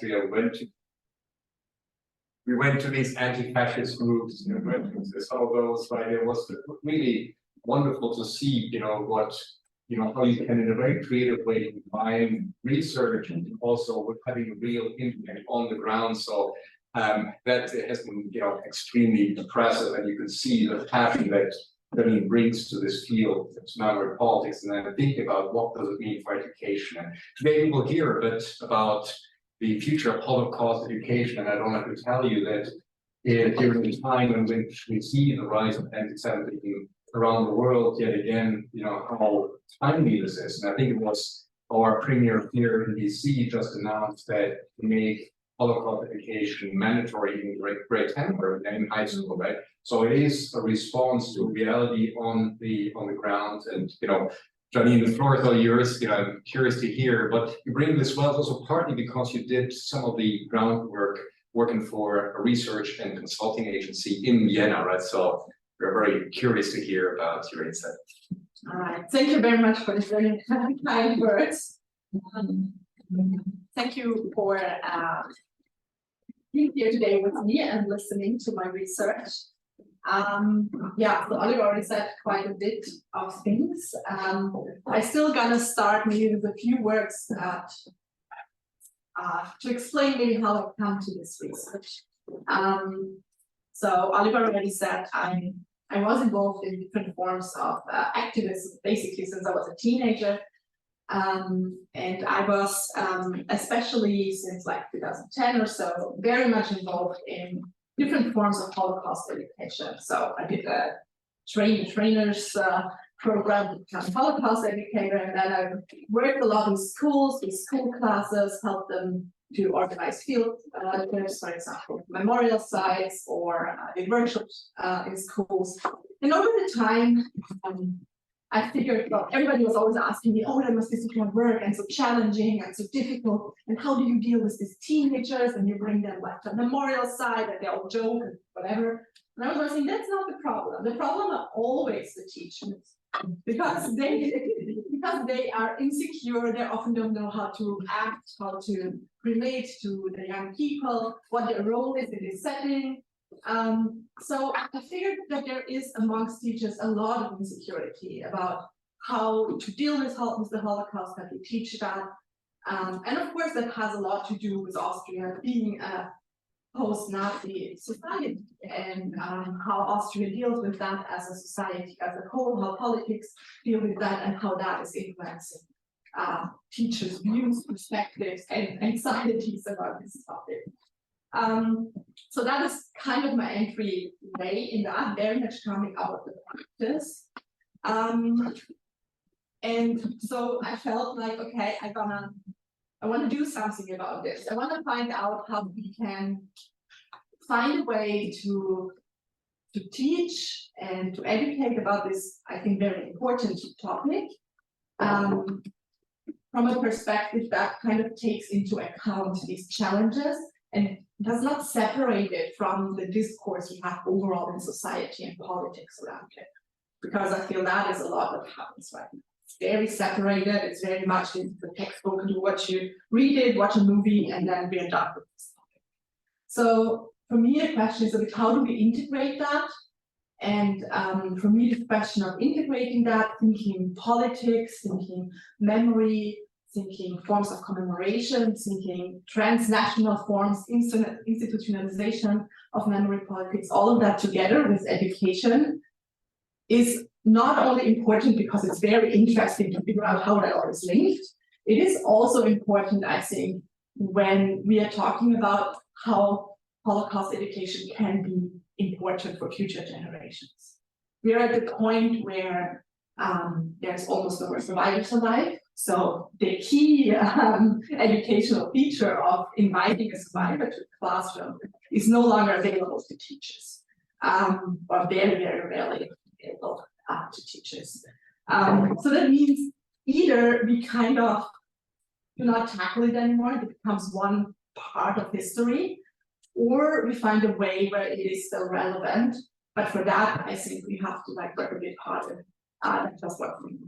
Austria, we went to these anti-fascist groups, you know, went to some of those, right? It was really wonderful to see, you know, what, you know, how you can, in a very creative way, combine research and also with having a real impact on the ground. So that has been, you know, extremely impressive, and you can see the passion that Janine brings to this field, to memory politics, and then think about what does it mean for education. And today we will hear a bit about the future of Holocaust education, and I don't have to tell you that during the time in which we see the rise of anti-Semitism around the world, yet again, you know, how timely this is. And I think it was our premier here in DC just announced that to make Holocaust education mandatory in grade 10 or in high school, right? So it is a response to reality on the ground. And, you know, Janine, the floor is all yours. You know, I'm curious to hear, but you bring this well also partly because you did some of the groundwork working for a research and consulting agency in Vienna, right? So we're very curious to hear about your insight. All right, thank you very much for the very kind words. Thank you for being here today with me and listening to my research. Yeah, so Oliver already said quite a bit of things. I still gonna start maybe with a few words to explain maybe how I come to this research. So Oliver already said I was involved in different forms of activism basically since I was a teenager. And I was, especially since like 2010 or so, very much involved in different forms of Holocaust education. So I did a trainers program to become a Holocaust educator, and then I worked a lot in schools, with school classes, helped them to organize field trips, for example, memorial sites, or did workshops in schools. And over the time, I figured, well, everybody was always asking me, oh, that must be so much work and so challenging and so difficult. And how do you deal with these teenagers? And you bring them like to a memorial site and they all joke and whatever. And I was saying, that's not the problem. The problem are always the teachers. Because they are insecure, they often don't know how to act, how to relate to the young people, what their role is in this setting. So I figured that there is amongst teachers a lot of insecurity about how to deal with the Holocaust, how to teach that. And of course, that has a lot to do with Austria being a post-Nazi society, and how Austria deals with that as a society as a whole, how politics deal with that, and how that is influencing teachers' views, perspectives, and anxieties about this topic. So that is kind of my entry way in that, very much coming out of the practice. And so I felt like, okay, I want to do something about this. I want to find out how we can find a way to teach and to educate about this, I think, very important topic, from a perspective that kind of takes into account these challenges and does not separate it from the discourse we have overall in society and politics around it. Because I feel that is a lot what happens right now. It's very separated, it's very much in the textbook, do what you read it, watch a movie, and then we're done with this topic. So for me, the question is, how do we integrate that? And for me, the question of integrating that, thinking politics, thinking memory, thinking forms of commemoration, thinking transnational forms, institutionalization of memory politics, all of that together with education is not only important because it's very interesting to figure out how that all is linked. It is also important, I think, when we are talking about how Holocaust education can be important for future generations. We are at the point where there's almost no more survivors alive. So the key educational feature of inviting a survivor to the classroom is no longer available to teachers, or very, very rarely available to teachers. So that means either we kind of do not tackle it anymore, it becomes one part of history, or we find a way where it is still relevant. But for that, I think we have to like work a bit harder than just working.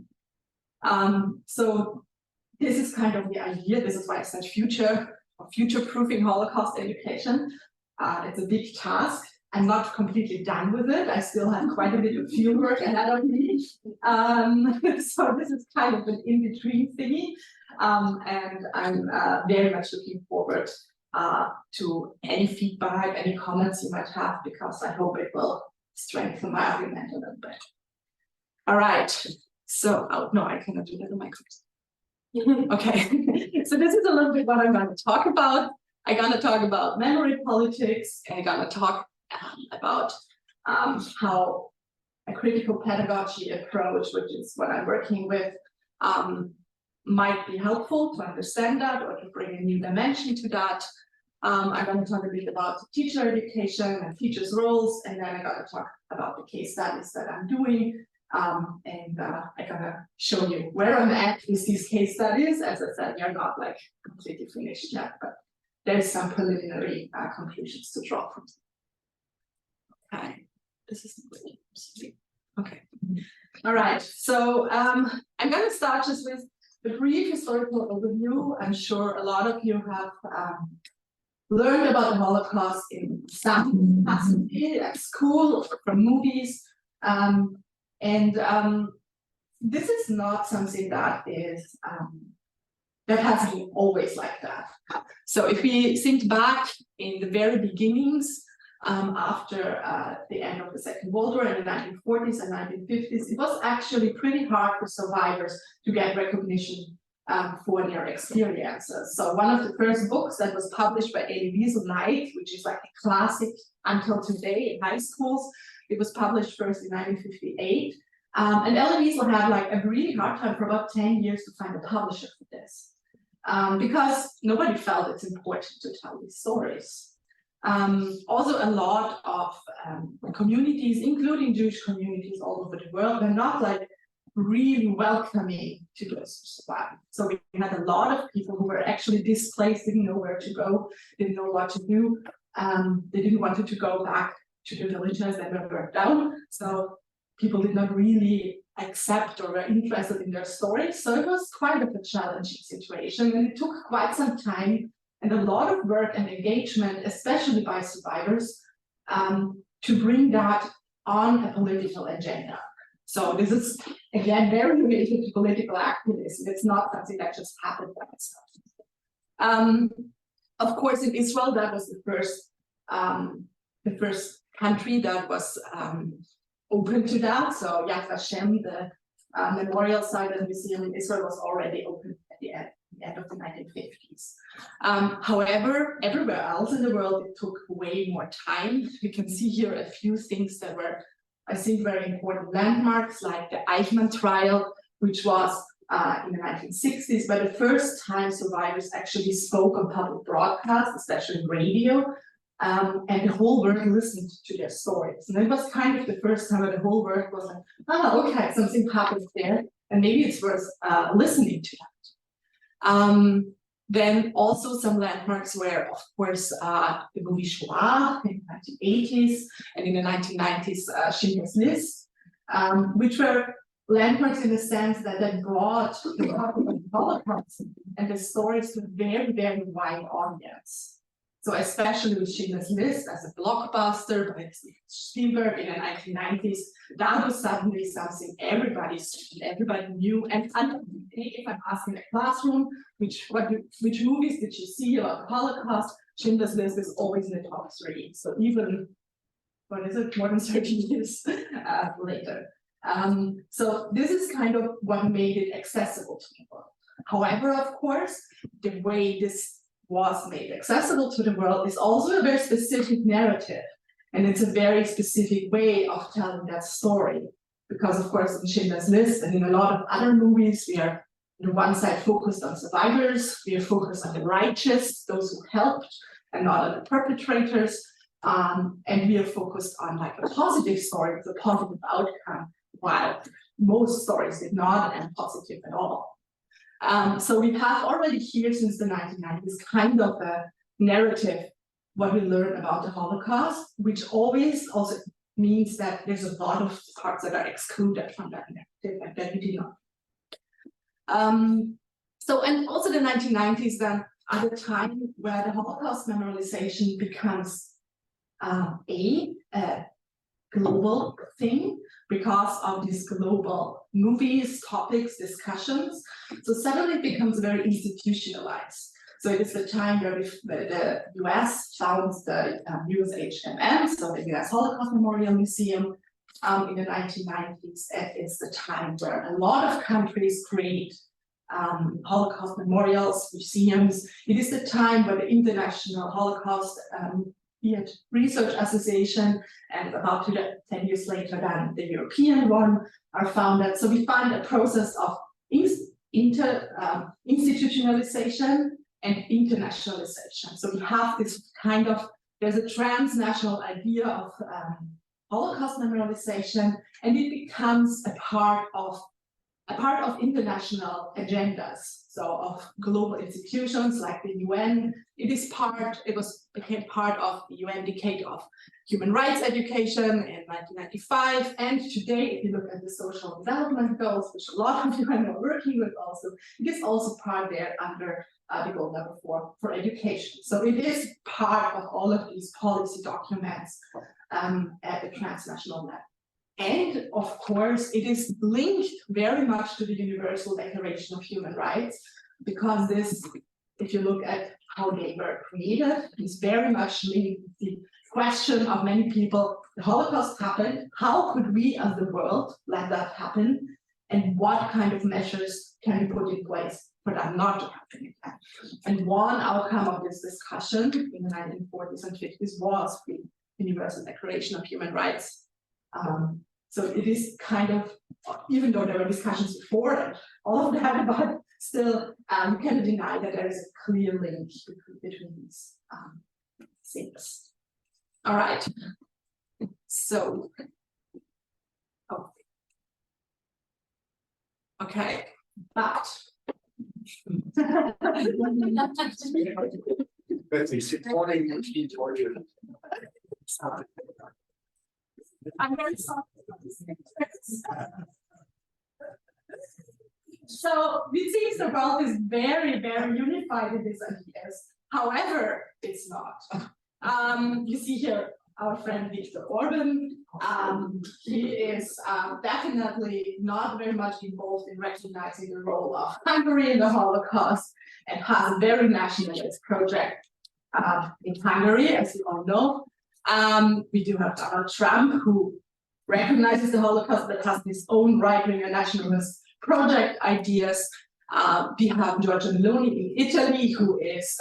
So this is kind of the idea. This is why I said future future-proofing Holocaust education. It's a big task. I'm not completely done with it. I still have quite a bit of fieldwork ahead of me. So this is kind of an in-between thingy. And I'm very much looking forward to any feedback, any comments you might have, because I hope it will strengthen my argument a little bit. All right. So, oh no, I cannot do that on my computer. Okay. So this is a little bit what I'm going to talk about. I'm going to talk about memory politics, and I'm going to talk about how a critical pedagogy approach, which is what I'm working with, might be helpful to understand that or to bring a new dimension to that. I'm going to talk a bit about teacher education and teachers' roles, and then I'm going to talk about the case studies that I'm doing. And I'm going to show you where I'm at with these case studies. As I said, you're not like completely finished yet, but there's some preliminary conclusions to draw from. Okay, this is okay. All right, so I'm going to start just with a brief historical overview. I'm sure a lot of you have learned about the Holocaust in some capacity at school or from movies. This is not something that is that has been always like that. So if we think back in the very beginnings, after the end of the Second World War in the 1940s and 1950s, it was actually pretty hard for survivors to get recognition for their experiences. So one of the first books that was published by Elie Wiesel, which is like a classic until today in high schools, it was published first in 1958. And Elie Wiesel had like a really hard time for about 10 years to find a publisher for this, because nobody felt it's important to tell these stories. Also, a lot of communities, including Jewish communities all over the world, were not like really welcoming to those who survived. So we had a lot of people who were actually displaced, didn't know where to go, didn't know what to do. They didn't want to go back to the villages that were burned down. So people did not really accept or were interested in their stories. So it was quite of a challenging situation, and it took quite some time and a lot of work and engagement, especially by survivors, to bring that on a political agenda. So this is, again, very related to political activism. It's not something that just happened by itself. Of course, in Israel, that was the first country that was open to that. So Yad Vashem, the memorial site and museum in Israel, was already open at the end of the 1950s. However, everywhere else in the world, it took way more time. You can see here a few things that were, I think, very important landmarks, like the Eichmann trial, which was in the 1960s, where the first time survivors actually spoke on public broadcast, especially radio, and the whole world listened to their stories. And it was kind of the first time where the whole world was like, oh, okay, something happened there, and maybe it's worth listening to that. Then also some landmarks were, of course, the movie Shoah in the 1980s, and in the 1990s, Schindler's List, which were landmarks in the sense that they brought the topic of Holocaust and the stories to a very, very wide audience. So especially with Schindler's List as a blockbuster by Spielberg in the 1990s, that was suddenly something everybody knew. And if I'm asking a classroom, which movies did you see about the Holocaust, Schindler's List is always in the top 3. So even, what is it, more than 30 years later. So this is kind of what made it accessible to the world. However, of course, the way this was made accessible to the world is also a very specific narrative, and it's a very specific way of telling that story, because of course in Schindler's List and in a lot of other movies, we are on the one side focused on survivors, we are focused on the righteous, those who helped, and not on the perpetrators, and we are focused on like a positive story with a positive outcome, while most stories did not end positive at all. So we have already here since the 1990s kind of a narrative, what we learn about the Holocaust, which always also means that there's a lot of parts that are excluded from that narrative and that we did not. So, and also the 1990s then at a time where the Holocaust memorialization becomes a global thing because of these global movies, topics, discussions. So suddenly it becomes very institutionalized. So it is the time where the US founds the USHMM, so the US Holocaust Memorial Museum, in the 1990s. And it's the time where a lot of countries create Holocaust memorials, museums. It is the time where the International Holocaust Research Association, and about 10 years later then the European one, are founded. So we find a process of institutionalization and internationalization. So we have this kind of, there's a transnational idea of Holocaust memorialization, and it becomes a part of international agendas, so of global institutions like the UN. Became part of the UN Decade of Human Rights Education in 1995, and today, if you look at the Social Development Goals, which a lot of you are working with also, it is also part there under the goal number 4 for education. So it is part of all of these policy documents at the transnational level. And of course, it is linked very much to the Universal Declaration of Human Rights, because this, if you look at how they were created, is very much linked with the question of many people: the Holocaust happened, how could we as the world let that happen? And what kind of measures can we put in place for that not to happen again? And one outcome of this discussion in the 1940s and 50s was the Universal Declaration of Human Rights. So it is kind of, even though there were discussions before and all of that, but still you cannot deny that there is a clear link between these things. All right. So, okay, but I'm very sorry. So it seems the world is very, very unified in these ideas. However, it's not. You see here our friend Viktor Orban. He is definitely not very much involved in recognizing the role of Hungary in the Holocaust, and has a very nationalist project in Hungary, as you all know. We do have Donald Trump, who recognizes the Holocaust but has his own right-wing and nationalist project ideas. We have Giorgia Meloni in Italy, who is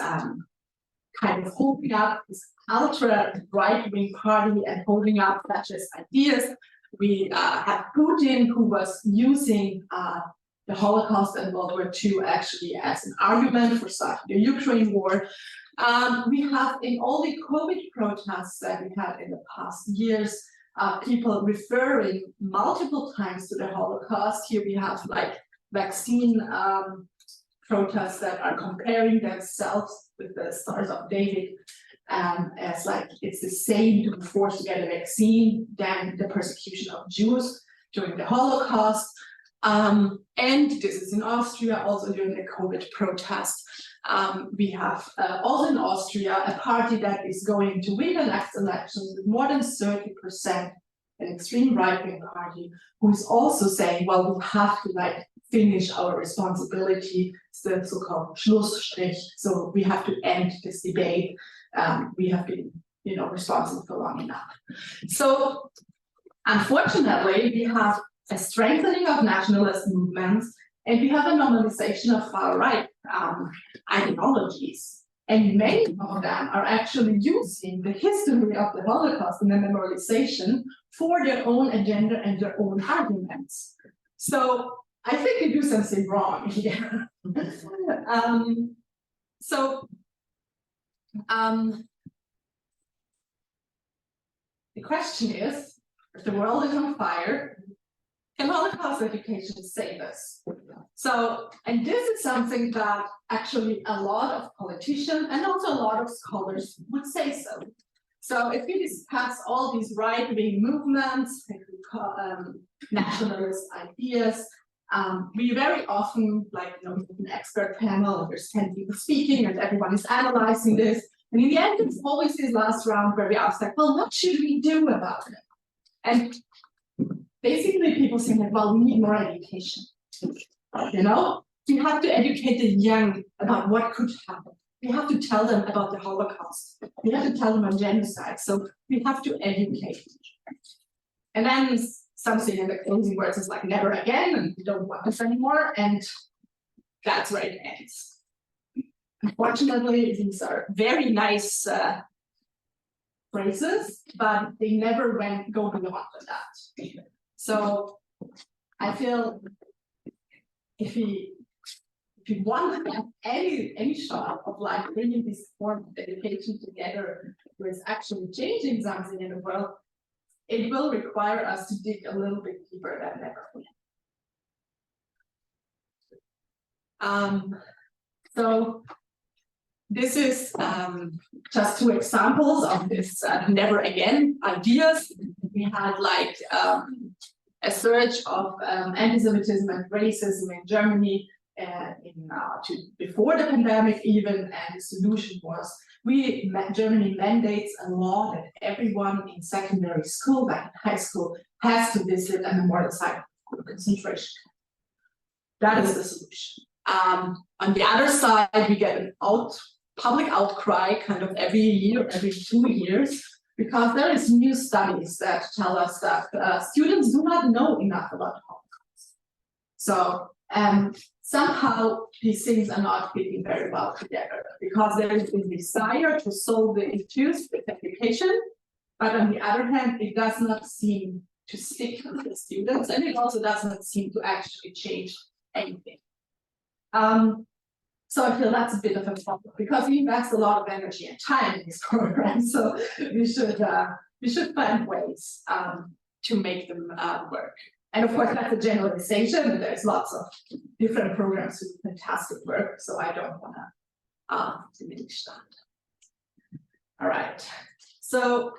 kind of holding up this ultra right-wing party and holding up fascist ideas. We have Putin, who was using the Holocaust and World War II actually as an argument for starting the Ukraine war. We have in all the COVID protests that we had in the past years, people referring multiple times to the Holocaust. Here we have like vaccine protests that are comparing themselves with the Stars of David, as like it's the same to be forced to get a vaccine than the persecution of Jews during the Holocaust. And this is in Austria, also during the COVID protest. We have also in Austria a party that is going to win the next elections with more than 30%, an extreme right-wing party, who is also saying, well, we have to like finish our responsibility, it's the so-called Schlussstrich. So we have to end this debate. We have been, responsible for long enough. So unfortunately, we have a strengthening of nationalist movements, and we have a normalization of far-right ideologies. And many of them are actually using the history of the Holocaust and the memorialization for their own agenda and their own arguments. So I think we do something wrong here. The question is, if the world is on fire, can Holocaust education save us? So, and this is something that actually a lot of politicians and also a lot of scholars would say so. So if we discuss all these right-wing movements, nationalist ideas, we very often, like an expert panel, and there's 10 people speaking, and everyone is analyzing this. And in the end, it's always this last round where we ask, like, well, what should we do about it? And basically, people say, like, well, we need more education. You know, we have to educate the young about what could happen. We have to tell them about the Holocaust. We have to tell them about genocide. So we have to educate. And then something in the closing words is like, never again, and we don't want this anymore. And that's where it ends. Unfortunately, these are very nice phrases, but they never go beyond that. So I feel if we want to have any shot of like bringing this form of education together with actually changing something in the world, it will require us to dig a little bit deeper than ever. So this is just two examples of this never again ideas. We had like a search of anti-Semitism and racism in Germany before the pandemic even, and the solution was Germany mandates a law that everyone in secondary school, like in high school, has to visit a memorial site of concentration camp. That is the solution. On the other side, we get an public outcry kind of every year, every 2 years, because there is new studies that tell us that students do not know enough about the Holocaust. So somehow these things are not fitting very well together, because there is this desire to solve the issues with education, but on the other hand, it does not seem to stick with the students, and it also does not seem to actually change anything. So I feel that's a bit of a problem, because we invest a lot of energy and time in these programs. So we should find ways to make them work. And of course, that's a generalization, and there's lots of different programs with fantastic work. So I don't want to diminish that. All right. So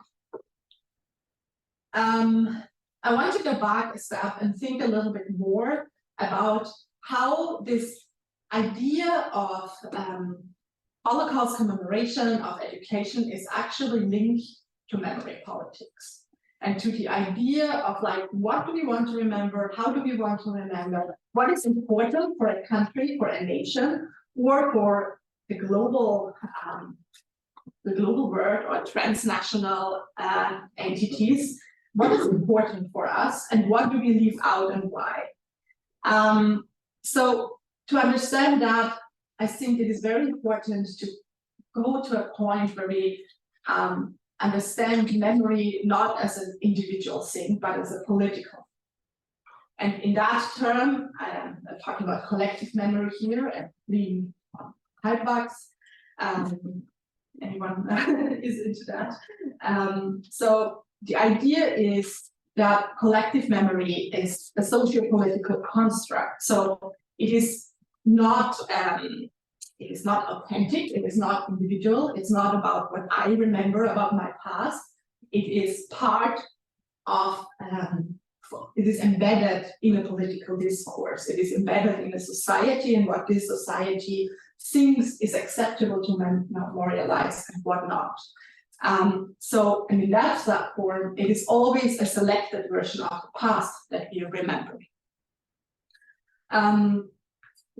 I want to go back a step and think a little bit more about how this idea of Holocaust commemoration, of education, is actually linked to memory politics, and to the idea of like, what do we want to remember? How do we want to remember? What is important for a country, for a nation, or for the global world or transnational entities? What is important for us, and what do we leave out, and why? So to understand that, I think it is very important to go to a point where we understand memory not as an individual thing, but as a political. And in that term, I'm talking about collective memory here, and being Halbwachs. Anyone is into that? So the idea is that collective memory is a socio-political construct. So it is not authentic, it is not individual, it's not about what I remember about my past. It is part of, it is embedded in a political discourse. It is embedded in a society, and what this society thinks is acceptable to memorialize and what not. So, and in that platform, it is always a selected version of the past that we remember.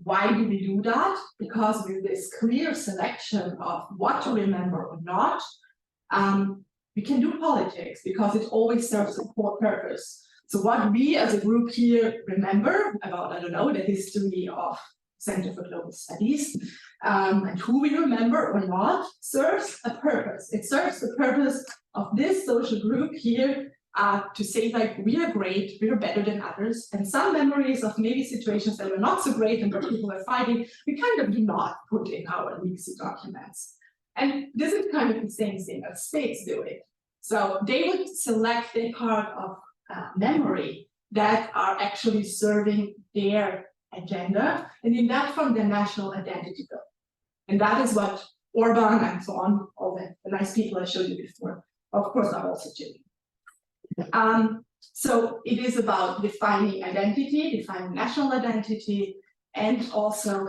Why do we do that? Because with this clear selection of what to remember or not, we can do politics, because it always serves a purpose. So what we as a group here remember about, I don't know, the history of Center for Global Studies, and who we remember or not, serves a purpose. It serves the purpose of this social group here to say, like, we are great, we are better than others, and some memories of maybe situations that were not so great and where people were fighting, we kind of do not put in our legacy documents. And this is kind of the same thing that states do it. So they would select a part of memory that are actually serving their agenda, and in that form, their national identity building. And that is what Orban and so on, all the nice people I showed you before, of course, are also doing. So it is about defining identity, defining national identity, And also,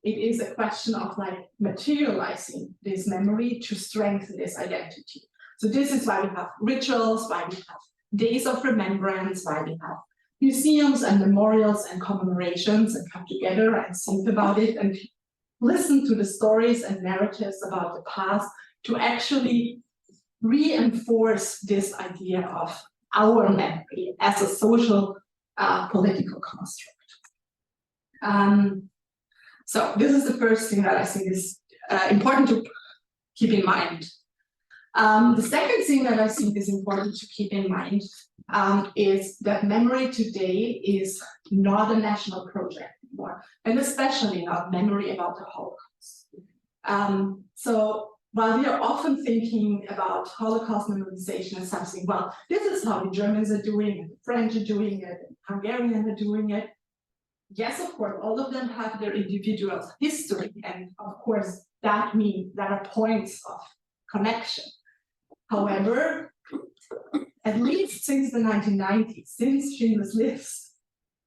it is a question of like materializing this memory to strengthen this identity. So this is why we have rituals, why we have days of remembrance, why we have museums and memorials and commemorations, and come together and think about it and listen to the stories and narratives about the past to actually reinforce this idea of our memory as a social political construct. So this is the first thing that I think is important to keep in mind. The second thing that I think is important to keep in mind is that memory today is not a national project anymore, and especially not memory about the Holocaust. So while we are often thinking about Holocaust memorization as something, well, this is how the Germans are doing it, the French are doing it, the Hungarians are doing it. Yes, of course, all of them have their individual history, and of course, that means there are points of connection. However, at least since the 1990s, since Schindler's List,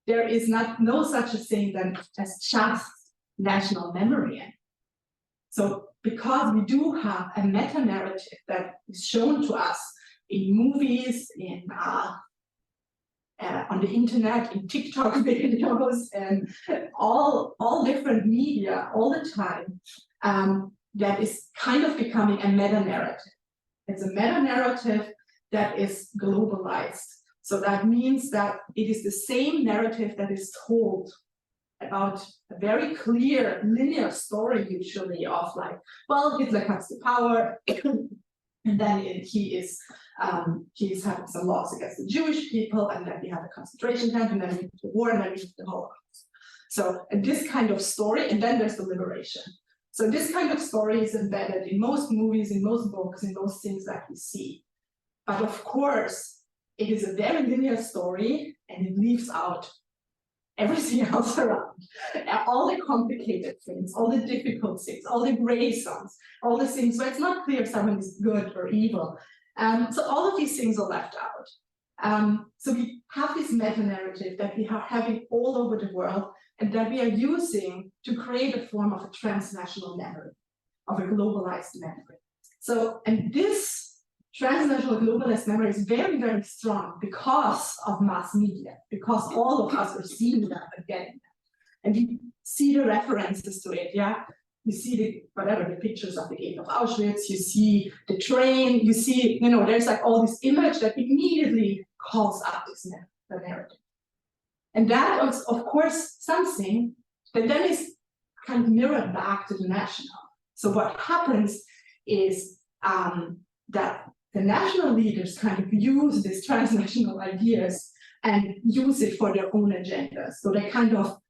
there is no such a thing as just national memory. So because we do have a meta-narrative that is shown to us in movies, in on the internet, in TikTok videos, and all different media all the time, that is kind of becoming a meta-narrative. It's a meta-narrative that is globalized. So that means that it is the same narrative that is told about a very clear linear story, usually, of like, well, Hitler comes to power, and then he is having some laws against the Jewish people, and then we have a concentration camp, and then we have the war, and then we have the Holocaust. So, and this kind of story, and then there's the liberation. So this kind of story is embedded in most movies, in most books, in most things that we see. But of course, it is a very linear story, and it leaves out everything else around. All the complicated things, all the difficult things, all the gray zones, all the things where it's not clear if someone is good or evil. So all of these things are left out. So we have this meta-narrative that we are having all over the world, and that we are using to create a form of a transnational memory, of a globalized memory. So, and this transnational globalized memory is very, very strong because of mass media, because all of us are seeing that again. And you see the references to it, yeah? You see the pictures of the gate of Auschwitz, you see the train, you see, there's like all this image that immediately calls up this narrative. And that is, of course, something that then is kind of mirrored back to the national. So what happens is that the national leaders kind of use these transnational ideas and use it for their own agendas. So they kind of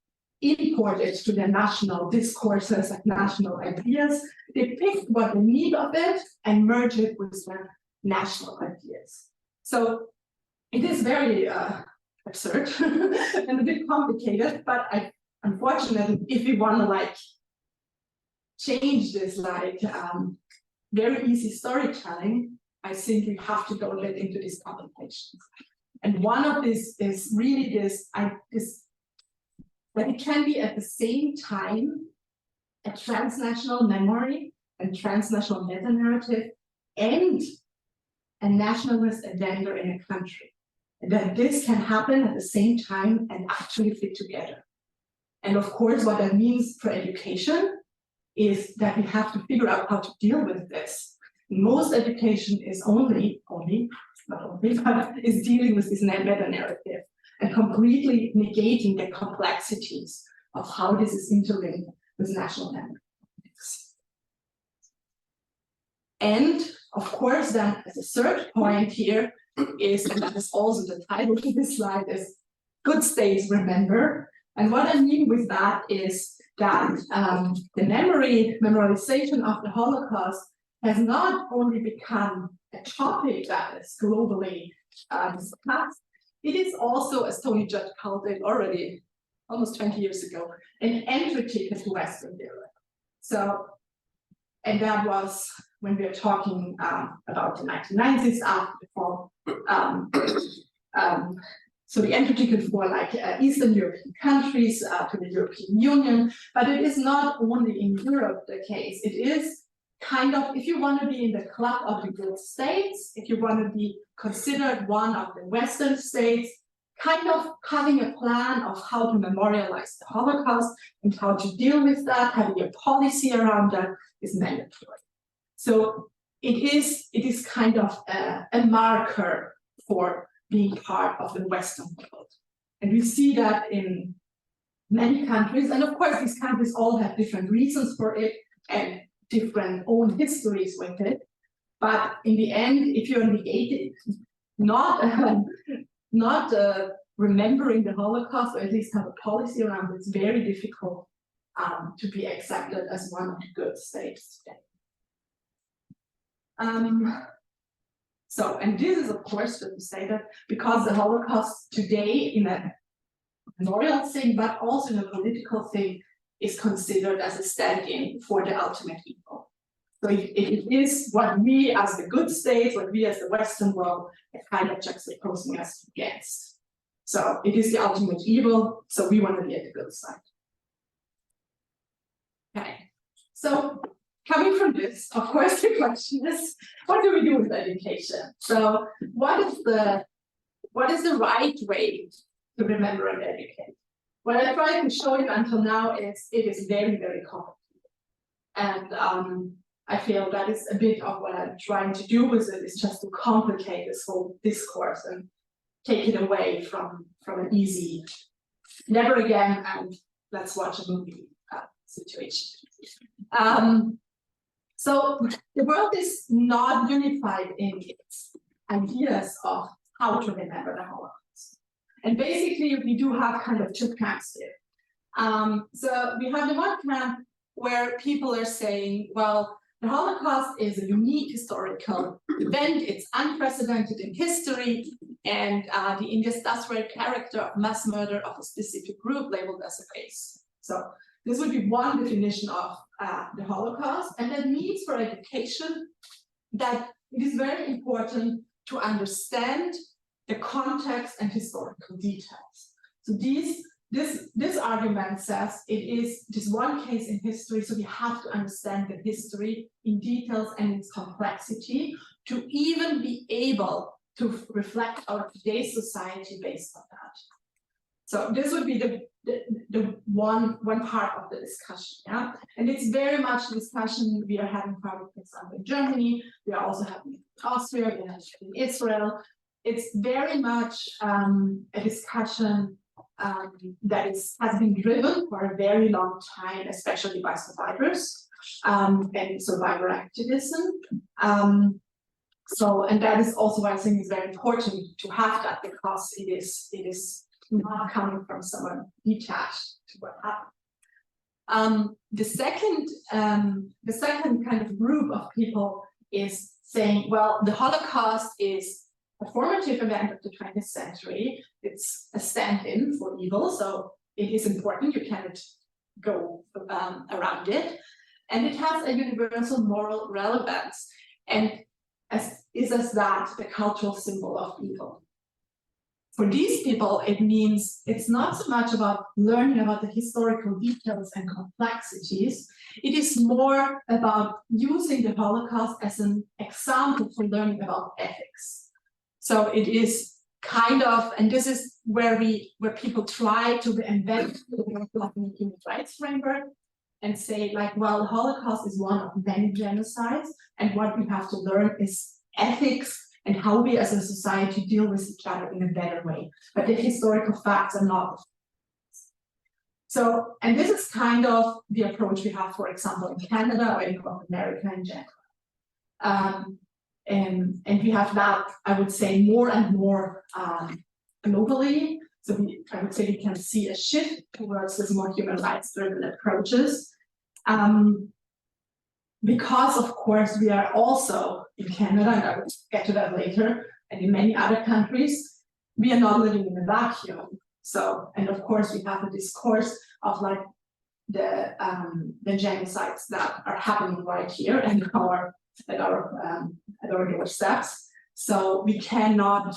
import it to their national discourses and national ideas. They pick what they need of it and merge it with their national ideas. So it is very absurd and a bit complicated, but unfortunately, if we want to change this very easy storytelling, I think we have to go a bit into these complications. And one of these is really that it can be at the same time a transnational memory and transnational meta-narrative and a nationalist agenda in a country. And that this can happen at the same time and actually fit together. And of course, what that means for education is that we have to figure out how to deal with this. Most education is not only, but is dealing with this meta-narrative and completely negating the complexities of how this is interlinked with national memory. And of course, then as a third point here is, and that is also the title of this slide, is good states remember. And what I mean with that is that the memorization of the Holocaust has not only become a topic that is globally discussed, it is also, as Tony Judd called it already almost 20 years ago, an entry ticket to Western Europe. So, and that was when we are talking about the 1990s, after the fall, So we enter ticket for like Eastern European countries to the European Union, but it is not only in Europe the case. It is kind of, if you want to be in the club of the good states, if you want to be considered one of the Western states, kind of having a plan of how to memorialize the Holocaust and how to deal with that, having a policy around that is mandatory. So it is kind of a marker for being part of the Western world. And we see that in many countries. And of course, these countries all have different reasons for it and different own histories with it. But in the end, if you're negated, not remembering the Holocaust, or at least have a policy around it, it's very difficult to be accepted as one of the good states today. So, and this is of course to say that because the Holocaust today in a memorial thing, but also in a political thing, is considered as a stand-in for the ultimate evil. So it is what we as the good states, what we as the Western world are kind of juxtaposing us against. So it is the ultimate evil, so we want to be at the good side. Okay, so coming from this, of course, the question is, what do we do with education? So what is the right way to remember and educate? What I tried to show you until now is it is very, very complicated. And I feel that is a bit of what I'm trying to do with it, is just to complicate this whole discourse and take it away from an easy, never again, and let's watch a movie situation. So the world is not unified in its ideas of how to remember the Holocaust. And basically, we do have kind of two camps here. So we have the one camp where people are saying, well, the Holocaust is a unique historical event, it's unprecedented in history, and the industrial character of mass murder of a specific group labeled as a race. So this would be one definition of the Holocaust, and that means for education that it is very important to understand the context and historical details. So this argument says it is this one case in history, so we have to understand the history in details and its complexity to even be able to reflect our today's society based on that. So this would be the one part of the discussion, yeah? And it's very much a discussion we are having, for example, in Germany, we are also having in Austria, we are having in Israel. It's very much a discussion that has been driven for a very long time, especially by survivors and survivor activism. And that is also why I think it's very important to have that, because it is not coming from someone detached to what happened. The second kind of group of people is saying, well, the Holocaust is a formative event of the 20th century. It's a stand-in for evil, so it is important. You cannot go around it, and it has a universal moral relevance, and is as that the cultural symbol of evil. For these people, it means it's not so much about learning about the historical details and complexities. It is more about using the Holocaust as an example for learning about ethics. So it is kind of, and this is where people try to embed the human rights framework and say, like, well, the Holocaust is one of many genocides, and what we have to learn is ethics and how we as a society deal with each other in a better way. But the historical facts are not. So, and this is kind of the approach we have, for example, in Canada or in North America in general. And we have that, I would say, more and more globally. So I would say we can see a shift towards this more human rights-driven approaches. Because, of course, we are also in Canada, and I will get to that later, and in many other countries, we are not living in a vacuum. So, and of course, we have a discourse of like the genocides that are happening right here and at our doorsteps. So we cannot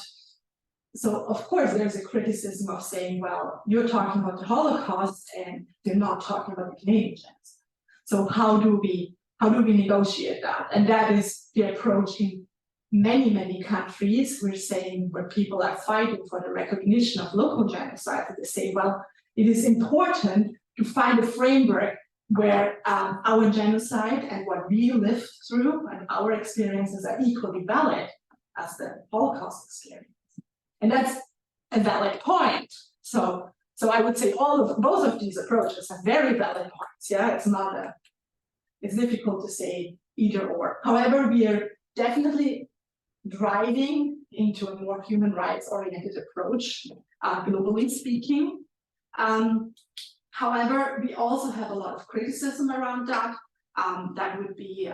So of course there's a criticism of saying, well, you're talking about the Holocaust and you're not talking about the Canadian genocide. So how do we negotiate that? And that is the approach in many, many countries. We're saying where people are fighting for the recognition of local genocide, they say, well, it is important to find a framework where our genocide and what we lived through and our experiences are equally valid as the Holocaust experience. And that's a valid point. So I would say both of these approaches are very valid points. Yeah, it's difficult to say either or. However, we are definitely driving into a more human rights oriented approach, globally speaking. However, we also have a lot of criticism around that. That would be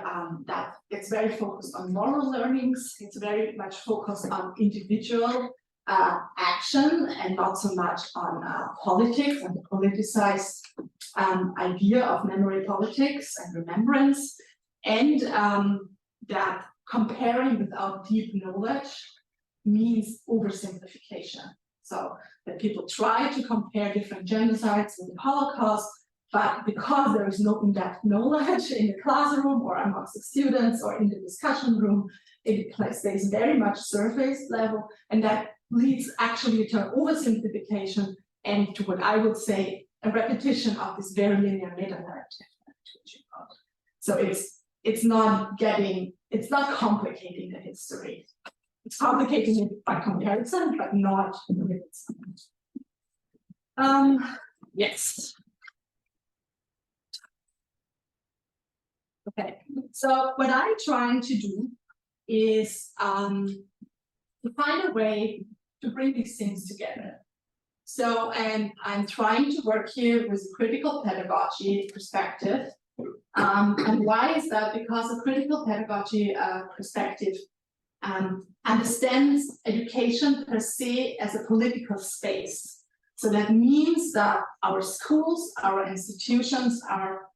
that it's very focused on moral learnings. It's very much focused on individual action and not so much on politics and the politicized idea of memory politics and remembrance, and that comparing without deep knowledge means oversimplification. So that people try to compare different genocides with the Holocaust, but because there is no in-depth knowledge in the classroom or amongst the students or in the discussion room, it stays very much surface level, and that leads actually to oversimplification and to what I would say a repetition of this very linear meta-narrative. So it's not complicating the history. It's complicating it by comparison, but not with itself. Yes. Okay, so what I'm trying to do is to find a way to bring these things together. So, and I'm trying to work here with a critical pedagogy perspective. And why is that? Because a critical pedagogy perspective understands education per se as a political space. So that means that our schools, our institutions are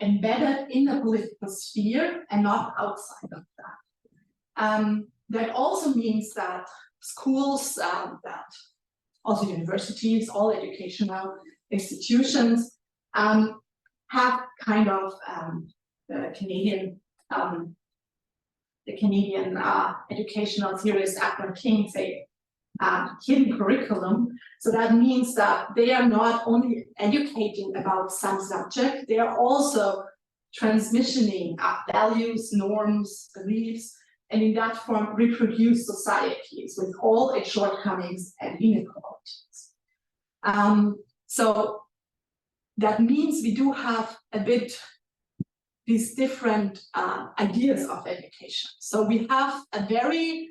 embedded in the political sphere and not outside of that. That also means that schools, that also universities, all educational institutions have kind of the Canadian educational theorist Adler King say hidden curriculum. So that means that they are not only educating about some subject, they are also transmissioning values, norms, beliefs, and in that form reproduce societies with all its shortcomings and inequalities. So that means we do have a bit these different ideas of education. So we have a very,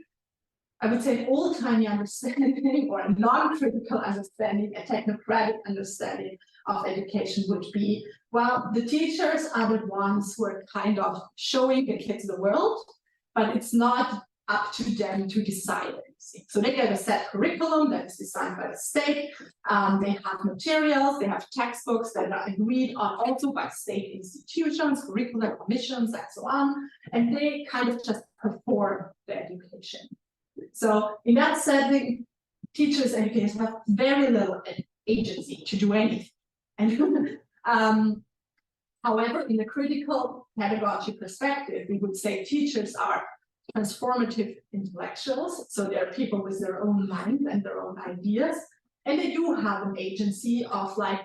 I would say, old-timey understanding or a non-critical understanding, a technocratic understanding of education would be, well, the teachers are the ones who are kind of showing the kids the world, but it's not up to them to decide anything. So they get a set curriculum that is designed by the state. They have materials, they have textbooks that are agreed on also by state institutions, curricular commissions, and so on. And they kind of just perform the education. So in that setting, teachers and educators have very little agency to do anything. And however, in the critical pedagogy perspective, we would say teachers are transformative intellectuals. So they're people with their own mind and their own ideas. And they do have an agency of like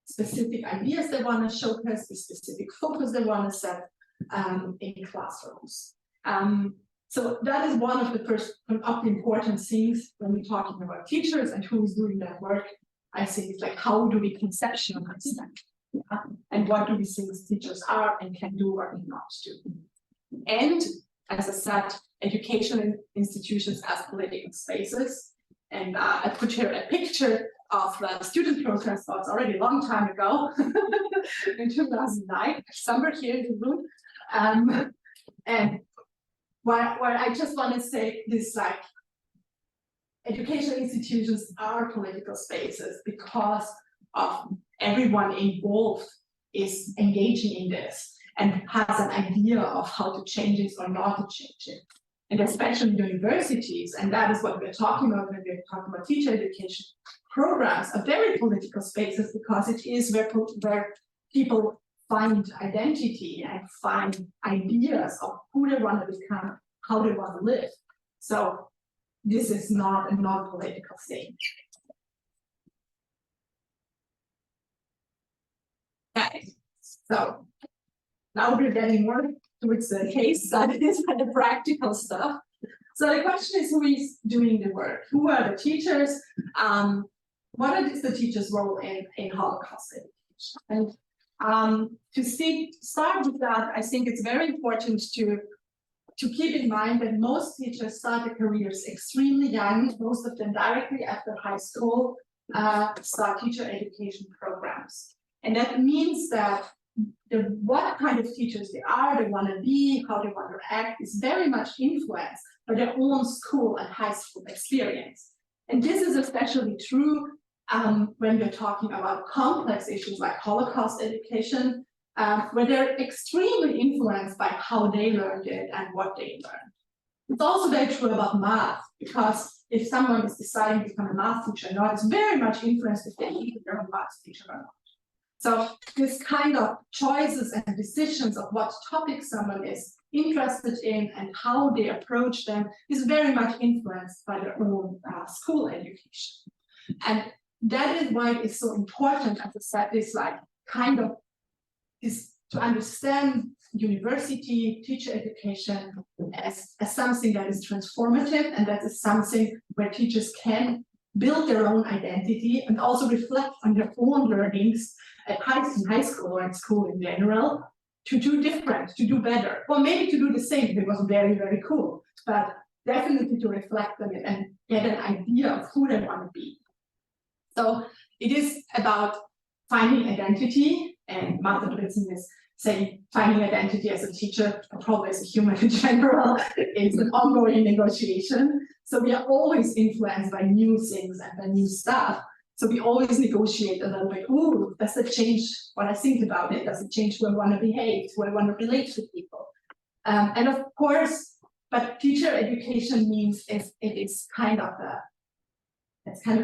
specific ideas they want to showcase, the specific focus they want to set in classrooms. So that is one of the important things when we're talking about teachers and who is doing that work. I think it's like, how do we conceptualize them? Yeah? And what do we think teachers are and can do or cannot do? And as I said, educational institutions as political spaces. And I put here a picture of the student protest thoughts already a long time ago, in 2009, somewhere here in the room. And where I just want to say this, like, educational institutions are political spaces because of everyone involved is engaging in this and has an idea of how to change it or not to change it. and especially universities, and that is what we're talking about when we're talking about teacher education programs, are very political spaces because it is where people find identity and find ideas of who they want to become, how they want to live. So this is not a non-political thing. Okay, so now we're getting more towards the case studies and the practical stuff. So the question is, who is doing the work? Who are the teachers? What is the teacher's role in Holocaust education? And to start with that, I think it's very important to keep in mind that most teachers start their careers extremely young, most of them directly after high school, start teacher education programs. And that means that what kind of teachers they want to be, how they want to act, is very much influenced by their own school and high school experience. And this is especially true when we're talking about complex issues like Holocaust education, where they're extremely influenced by how they learned it and what they learned. It's also very true about math, because if someone is deciding to become a math teacher or not, it's very much influenced if they need to become a math teacher or not. So this kind of choices and decisions of what topics someone is interested in and how they approach them is very much influenced by their own school education. And that is why it's so important, as I said, this is to understand university teacher education as something that is transformative, and that is something where teachers can build their own identity and also reflect on their own learnings at high school or at school in general, to do different, to do better, or maybe to do the same if it was very, very cool, but definitely to reflect on it and get an idea of who they want to be. So it is about finding identity, and Martha Blitzen is saying finding identity as a teacher, or probably as a human in general, is an ongoing negotiation. So we are always influenced by new things and by new stuff. So we always negotiate a little bit. Ooh, does it change what I think about it? Does it change who I want to behave, who I want to relate to people? And of course, but teacher education means it's kind of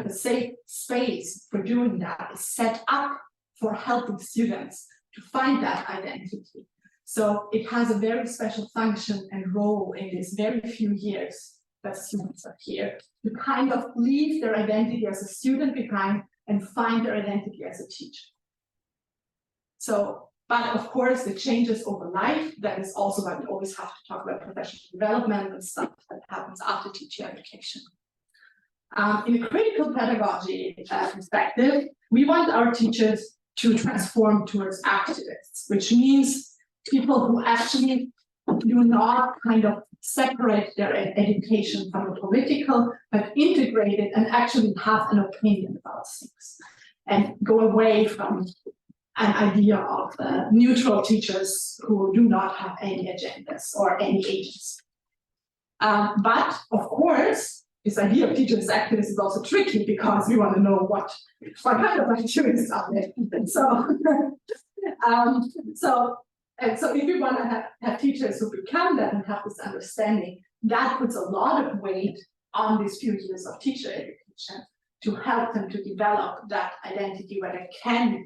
a safe space for doing that. It's set up for helping students to find that identity. So it has a very special function and role in these very few years that students are here, to kind of leave their identity as a student behind and find their identity as a teacher. So, but of course, it changes over life. That is also why we always have to talk about professional development and stuff that happens after teacher education. In a critical pedagogy perspective, we want our teachers to transform towards activists, which means people who actually do not kind of separate their education from the political, but integrate it and actually have an opinion about things, and go away from an idea of neutral teachers who do not have any agendas or any agency. But of course, this idea of teachers as activists is also tricky, because we want to know what kind of activists are there. So if we want to have teachers who become that and have this understanding, that puts a lot of weight on these few years of teacher education to help them to develop that identity where they can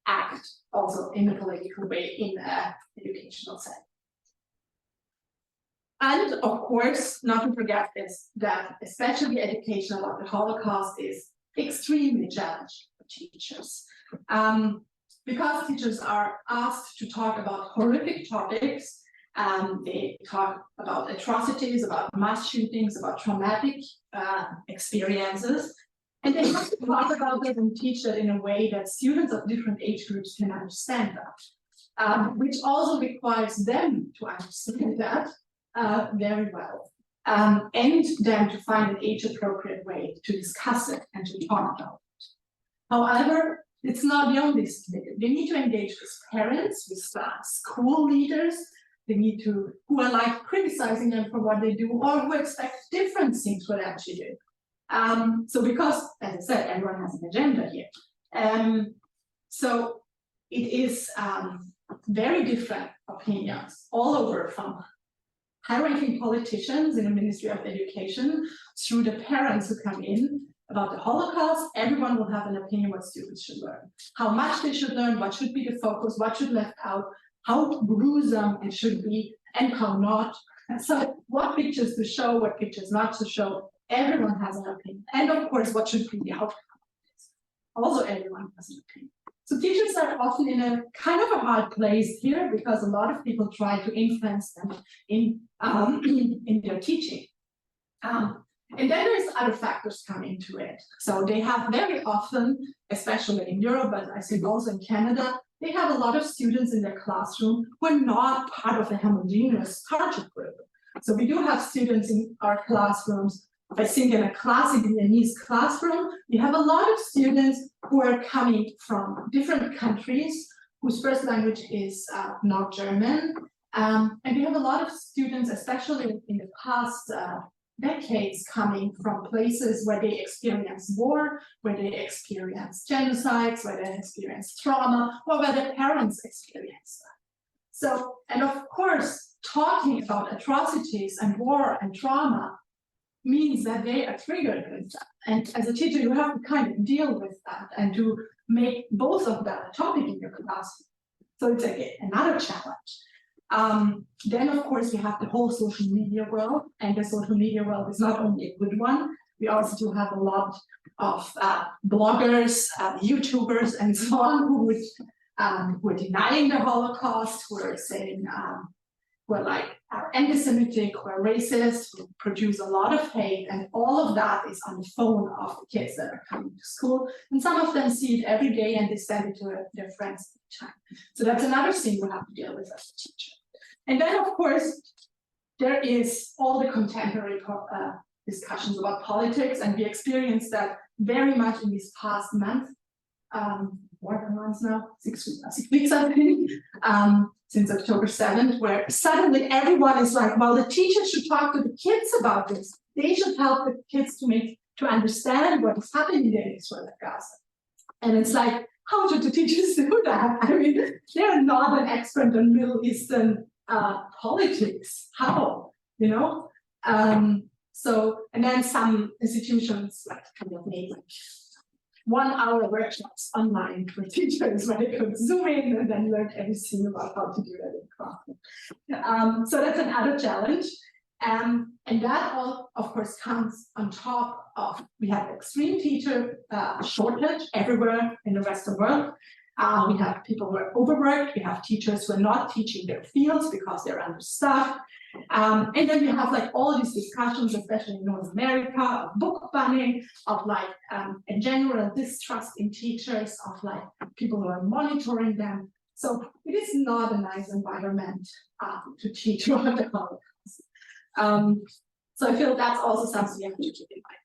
act also in a political way in an educational setting. And of course, not to forget is that especially education about the Holocaust is extremely challenging for teachers. Because teachers are asked to talk about horrific topics, they talk about atrocities, about mass shootings, about traumatic experiences, and they have to talk about it and teach that in a way that students of different age groups can understand that, which also requires them to understand that very well, and then to find an age-appropriate way to discuss it and to talk about it. However, it's not the only thing. They need to engage with parents, with school leaders. They need to, who are like criticizing them for what they do, or who expect different things for them to do. So because, as I said, everyone has an agenda here. So it is very different opinions all over, from high-ranking politicians in the Ministry of Education through the parents who come in about the Holocaust. Everyone will have an opinion what students should learn, how much they should learn, what should be the focus, what should be left out, how gruesome it should be, and how not. And so what pictures to show, what pictures not to show, everyone has an opinion. And of course, what should be the outcome of this. Also, everyone has an opinion. So teachers are often in a kind of a hard place here because a lot of people try to influence them in their teaching. And then there's other factors come into it. So they have very often, especially in Europe, but I think also in Canada, they have a lot of students in their classroom who are not part of a homogeneous target group. So we do have students in our classrooms. If I think in a classic Viennese classroom, we have a lot of students who are coming from different countries, whose first language is not German. And we have a lot of students, especially in the past decades, coming from places where they experience war, where they experience genocides, where they experience trauma, or where their parents experience that. So, and of course, talking about atrocities and war and trauma means that they are triggered with that. And as a teacher, you have to kind of deal with that and to make both of that a topic in your class. So it's again another challenge. Then, of course, we have the whole social media world, and the social media world is not only a good one. We also do have a lot of bloggers, YouTubers, and so on who are denying the Holocaust, who are saying, who are like are anti-Semitic, who are racist, who produce a lot of hate, and all of that is on the phone of the kids that are coming to school. And some of them see it every day and they send it to their friends all the time. So that's another thing we have to deal with as a teacher. And then, of course, there is all the contemporary discussions about politics, and we experienced that very much in these past months, more than months now, 6 weeks, I think, since October 7th, where suddenly everyone is like, well, the teachers should talk to the kids about this. They should help the kids to understand what is happening in Israel and Gaza. And it's like, how should the teachers do that? I mean, they're not an expert in Middle Eastern politics. How, you know? So, and then some institutions like kind of made like 1 hour workshops online for teachers where they could zoom in and then learn everything about how to do that in class. So that's another challenge. And that all, of course, comes on top of, we have extreme teacher shortage everywhere in the Western world. We have people who are overworked. We have teachers who are not teaching their fields because they're understaffed. And then we have like all these discussions, especially in North America, of book banning, of like a general distrust in teachers, of like people who are monitoring them. So it is not a nice environment to teach about the Holocaust. So I feel that's also something you have to keep in mind.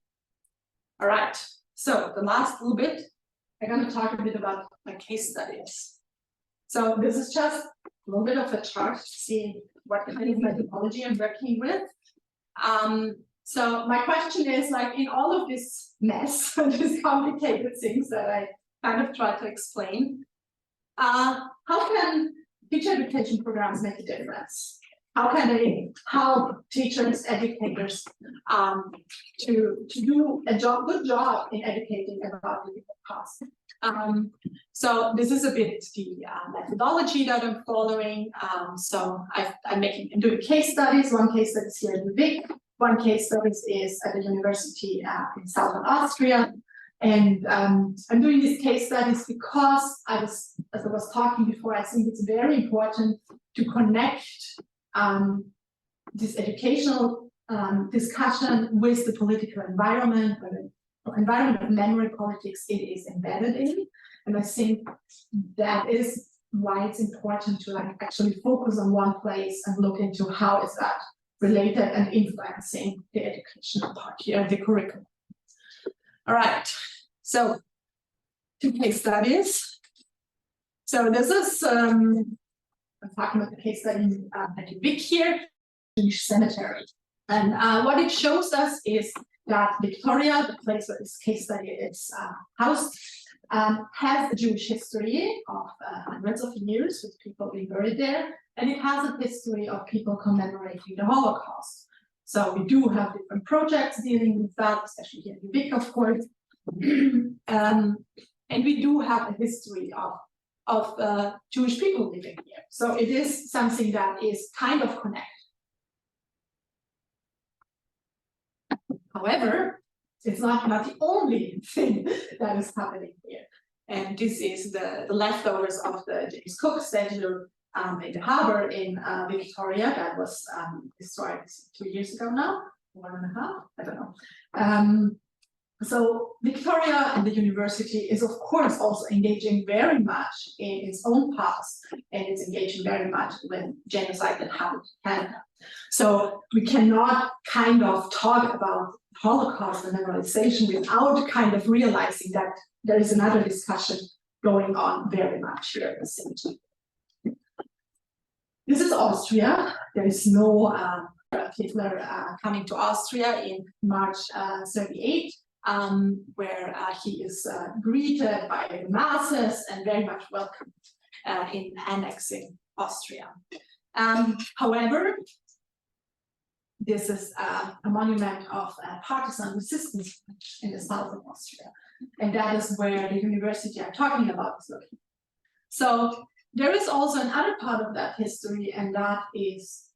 All right, so the last little bit, I'm going to talk a bit about my case studies. So this is just a little bit of a chart to see what kind of methodology I'm working with. So my question is, like, in all of this mess, these complicated things that I kind of try to explain, how can teacher education programs make a difference? How can they help teachers, educators to do a good job in educating about the Holocaust? So this is a bit the methodology that I'm following. So I'm doing case studies. One case study is here at UVIC. One case study is at the university in southern Austria. And I'm doing these case studies because as I was talking before, I think it's very important to connect this educational discussion with the political environment, or the environment of memory politics it is embedded in. And I think that is why it's important to like actually focus on one place and look into how is that related and influencing the educational part here, the curriculum. All right, so 2 case studies. So this is I'm talking about the case study at UVIC here, Jewish cemetery. And what it shows us is that Victoria, the place where this case study is housed, has a Jewish history of hundreds of years with people being buried there, and it has a history of people commemorating the Holocaust. So we do have different projects dealing with that, especially here in UVIC, of course. And we do have a history of Jewish people living here. So it is something that is kind of connected. However, it's not the only thing that is happening here. And this is the leftovers of the James Cook statue in the harbor in Victoria that was destroyed 2 years ago now, 1.5, I don't know. So Victoria and the university is of course also engaging very much in its own past, and it's engaging very much with genocide that happened in Canada. So we cannot kind of talk about Holocaust and memorization without kind of realizing that there is another discussion going on very much here at the same time. This is Austria. There is no Hitler coming to Austria in March 38. Where he is greeted by the masses and very much welcomed in annexing Austria. However, this is a monument of partisan resistance in the south of Austria, and that is where the university I'm talking about is located. So there is also another part of that history, and that is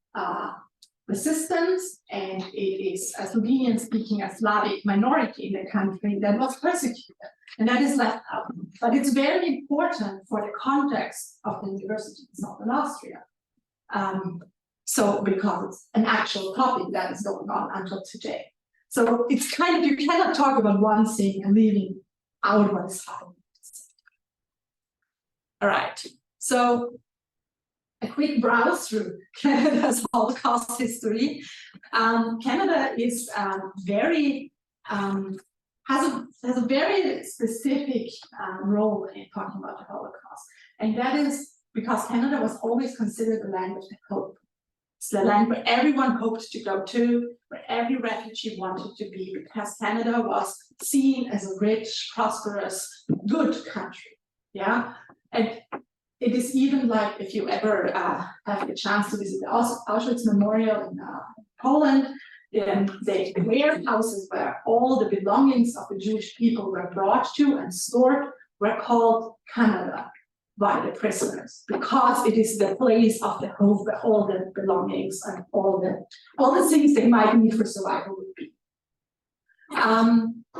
resistance, and it is a Slovenian-speaking, a Slavic minority in the country that was persecuted, and that is left out. But it's very important for the context of the university in Southern Austria. So because it's an actual topic that is going on until today. So it's kind of, you cannot talk about one thing and leaving out what is happening. All right, so a quick browse through Canada's Holocaust history. Canada is has a very specific role in talking about the Holocaust, and that is because Canada was always considered the land of the hope. It's the land where everyone hoped to go to, where every refugee wanted to be, because Canada was seen as a rich, prosperous, good country. Yeah, and it is even like, if you ever have the chance to visit the Auschwitz Memorial in Poland, the warehouses where all the belongings of the Jewish people were brought to and stored were called Canada by the prisoners, because it is the place of the hope where all the belongings and all the things they might need for survival would be.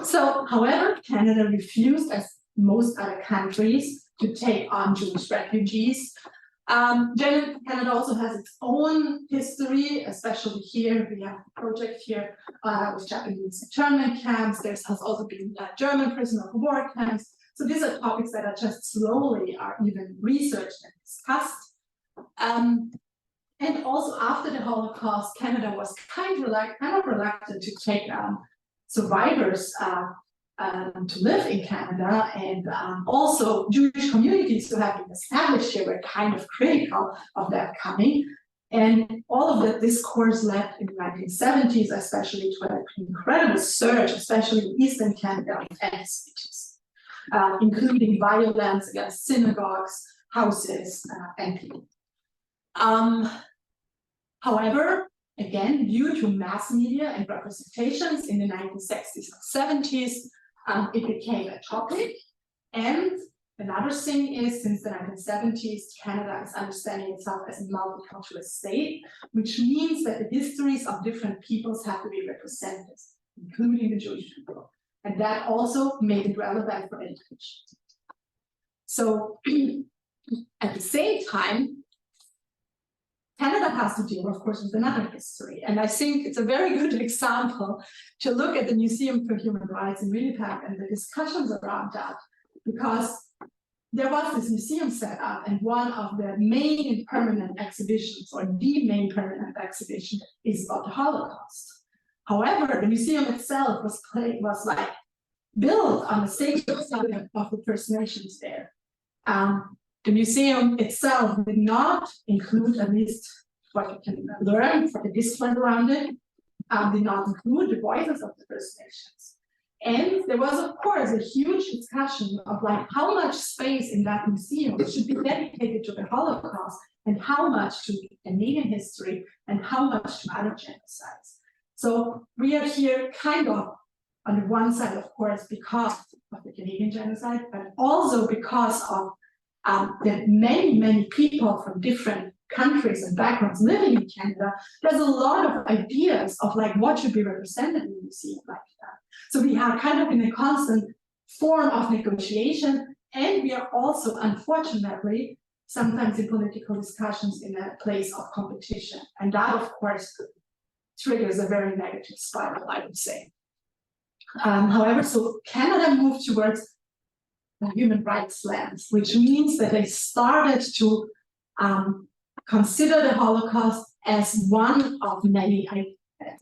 So, however, Canada refused, as most other countries, to take on Jewish refugees. Canada also has its own history, especially here. We have a project here with Japanese internment camps. There has also been German prisoner of war camps. So these are topics that are just slowly are even researched and discussed. And also after the Holocaust, Canada was kind of reluctant to take survivors to live in Canada, and also Jewish communities who have been established here were kind of critical of that coming. And all of the discourse led in the 1970s, especially to an incredible surge, especially in Eastern Canada, of antisemitism, including violence against synagogues, houses, and people. However, again, due to mass media and representations in the 1960s and 70s, it became a topic. And another thing is, since the 1970s, Canada is understanding itself as a multicultural state, which means that the histories of different peoples have to be represented, including the Jewish people. And that also made it relevant for education. So at the same time, Canada has to deal, of course, with another history. And I think it's a very good example to look at the Museum for Human Rights in Winnipeg and the discussions around that, because there was this museum set up, and one of the main permanent exhibitions, or the main permanent exhibition, is about the Holocaust. However, the museum itself was like built on the sacred site of the First Nations there. The museum itself did not include, at least what you can learn from the discipline around it, did not include the voices of the First Nations. And there was, of course, a huge discussion of like how much space in that museum should be dedicated to the Holocaust and how much to Canadian history and how much to other genocides. So we are here kind of on the one side, of course, because of the Canadian genocide, but also because of the many people from different countries and backgrounds living in Canada. There's a lot of ideas of like what should be represented in the museum like that. So we are kind of in a constant form of negotiation, and we are also, unfortunately, sometimes in political discussions in a place of competition. And that, of course, triggers a very negative spiral, I would say. However, so Canada moved towards a human rights lens, which means that they started to consider the Holocaust as one of many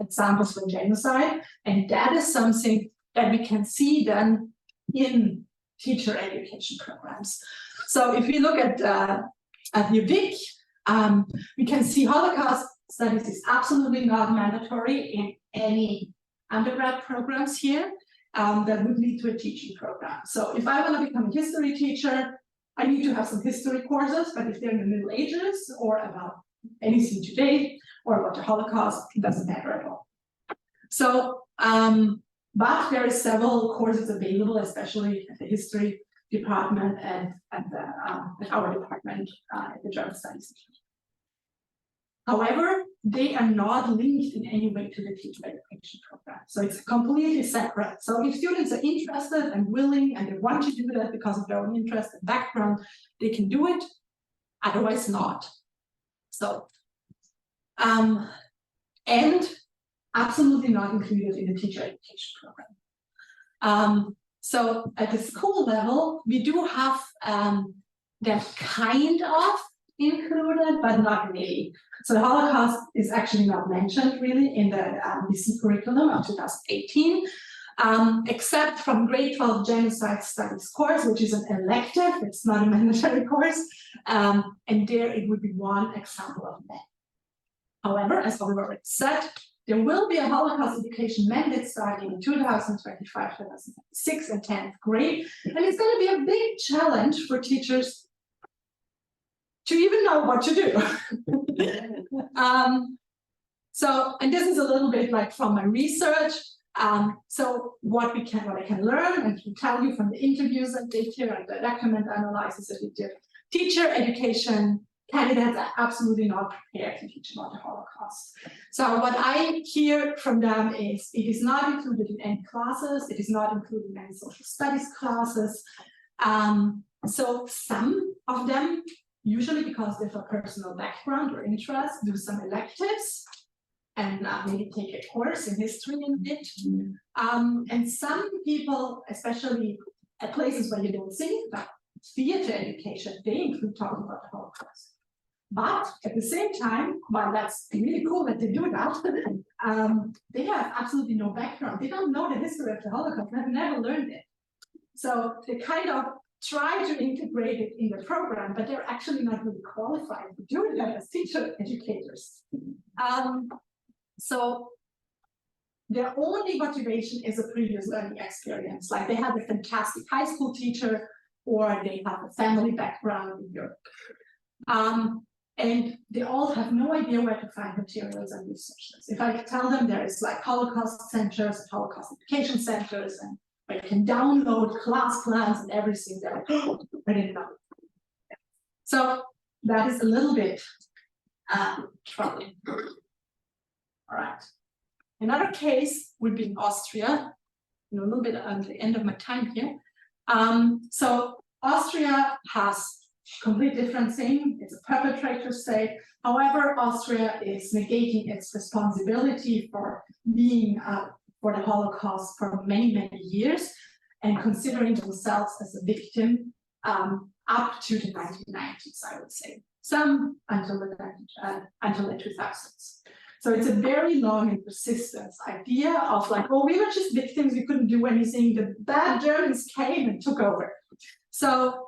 examples for genocide, and that is something that we can see then in teacher education programs. So if we look at UVIC, we can see Holocaust studies is absolutely not mandatory in any undergrad programs here. That would lead to a teaching program. So if I want to become a history teacher, I need to have some history courses, but if they're in the Middle Ages or about anything today or about the Holocaust, it doesn't matter at all. So, but there are several courses available, especially at the history department and at our department at the German Studies. However, they are not linked in any way to the teacher education program. So it's completely separate. So if students are interested and willing and they want to do that because of their own interest and background, they can do it, otherwise not. So, and absolutely not included in the teacher education program. So at the school level, we do have them kind of included, but not really. So the Holocaust is actually not mentioned really in the BC curriculum of 2018, except from grade 12 genocide studies course, which is an elective, it's not a mandatory course, and there it would be one example of that. However, as Oliver already said, there will be a Holocaust education mandate starting in 2025, 2026 and 10th grade, and it's going to be a big challenge for teachers to even know what to do. So, and this is a little bit like from my research. So what I can learn and can tell you from the interviews I did here and the document analysis that we did, teacher education candidates are absolutely not prepared to teach about the Holocaust. So what I hear from them is it is not included in any classes, it is not included in any social studies classes. So some of them, usually because they have a personal background or interest, do some electives and maybe take a course in history in it. And some people, especially at places where you don't think about theater education, they include talking about the Holocaust. But at the same time, while that's really cool that they do that, they have absolutely no background. They don't know the history of the Holocaust, they've never learned it. So they kind of try to integrate it in the program, but they're actually not really qualified to do it as teacher educators. So their only motivation is a previous learning experience, like they have a fantastic high school teacher or they have a family background in Europe. And they all have no idea where to find materials and resources. If I tell them there is like Holocaust centers, Holocaust education centers, and where you can download class plans and everything, they're like, oh, I didn't know. So that is a little bit troubling. All right. Another case would be in Austria, a little bit at the end of my time here. So Austria has completely different thing. It's a perpetrator state. However, Austria is negating its responsibility for being for the Holocaust for many, many years and considering themselves as a victim up to the 1990s, I would say. Some until the 2000s. So it's a very long and persistent idea of like, oh, we were just victims, we couldn't do anything. The bad Germans came and took over. So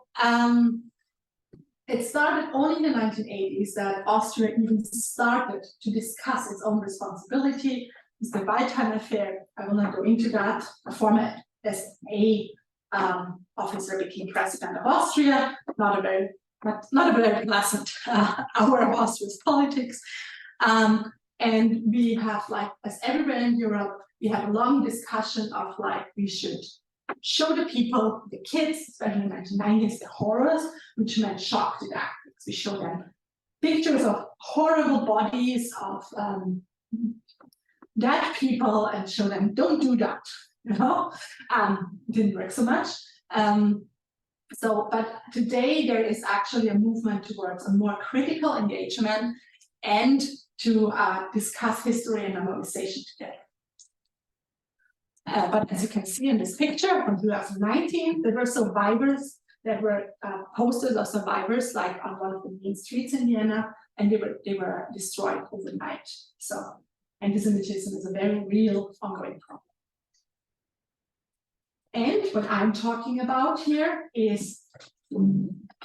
it started only in the 1980s that Austria even started to discuss its own responsibility. is the Waldheim affair. I will not go into that. A former SA officer became president of Austria, not a very pleasant hour of Austria's politics. And we have, like, as everywhere in Europe, we have a long discussion of, like, we should show the people, the kids, especially in the 1990s, the horrors, which meant shock didactics. We show them pictures of horrible bodies of dead people and show them, don't do that, you know? Didn't work so much. But today there is actually a movement towards a more critical engagement and to discuss history and memorization today. But as you can see in this picture from 2019, there were survivors that were posters of survivors, like on one of the main streets in Vienna, and they were destroyed overnight. So anti-Semitism is a very real ongoing problem. And what I'm talking about here is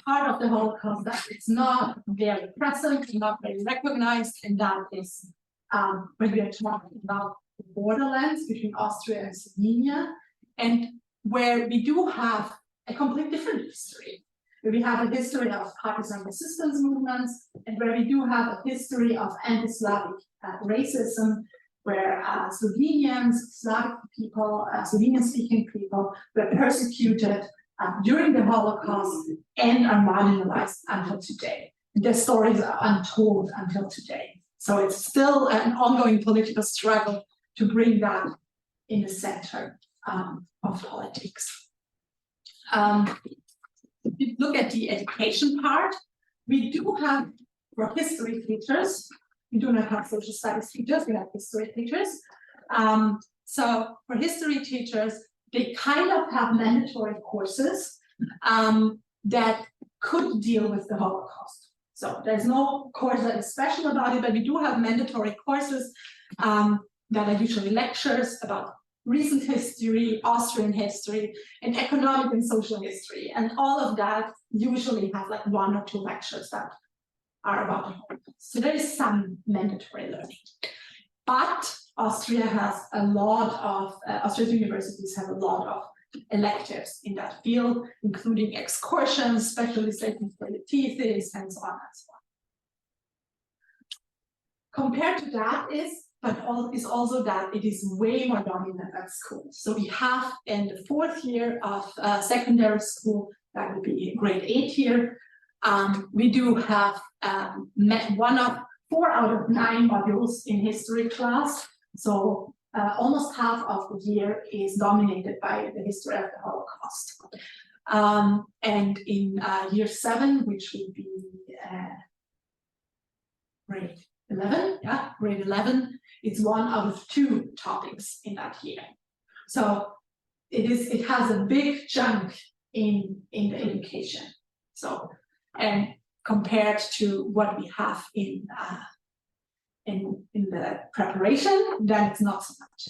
part of the Holocaust that it's not very present, not very recognized, and that is when we are talking about the borderlands between Austria and Slovenia, and where we do have a completely different history. Where we have a history of partisan resistance movements, and where we do have a history of anti-Slavic racism, where Slovenians, Slavic people, Slovenian-speaking people were persecuted during the Holocaust and are marginalized until today. Their stories are untold until today. So it's still an ongoing political struggle to bring that in the center of politics. If you look at the education part, we do have, for history teachers, we do not have social studies teachers, we have history teachers. So for history teachers, they kind of have mandatory courses that could deal with the Holocaust. So there's no course that is special about it, but we do have mandatory courses that are usually lectures about recent history, Austrian history, and economic and social history. And all of that usually have like 1 or 2 lectures that are about the Holocaust. So there is some mandatory learning. But Austria has a lot of, Austria's universities have a lot of electives in that field, including excursions, specializations for the thesis, and so on and so on. Compared to that is also that it is way more dominant at schools. So we have in the 4th year of secondary school, that would be grade 8 here, we do have 4 out of 9 modules in history class. So almost half of the year is dominated by the history of the Holocaust. And in year 7, which would be grade 11, yeah, grade 11, it's 1 out of 2 topics in that year. So it has a big chunk in the education. So, and compared to what we have in the preparation, then it's not so much.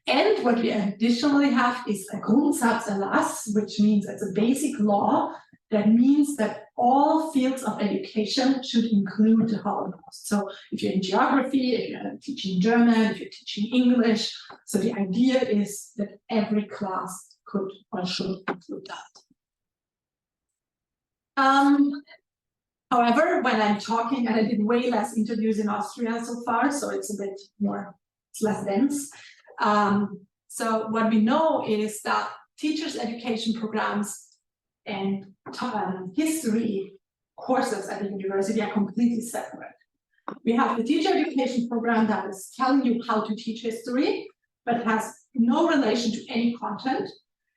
And what we additionally have is a Grundsatzerlass, which means it's a basic law that means that all fields of education should include the Holocaust. So if you're in geography, if you're teaching German, if you're teaching English, so the idea is that every class could or should include that. However, when I'm talking, and I did way less interviews in Austria so far, so it's a bit more, it's less dense. So what we know is that teachers' education programs and history courses at the university are completely separate. We have the teacher education program that is telling you how to teach history, but has no relation to any content.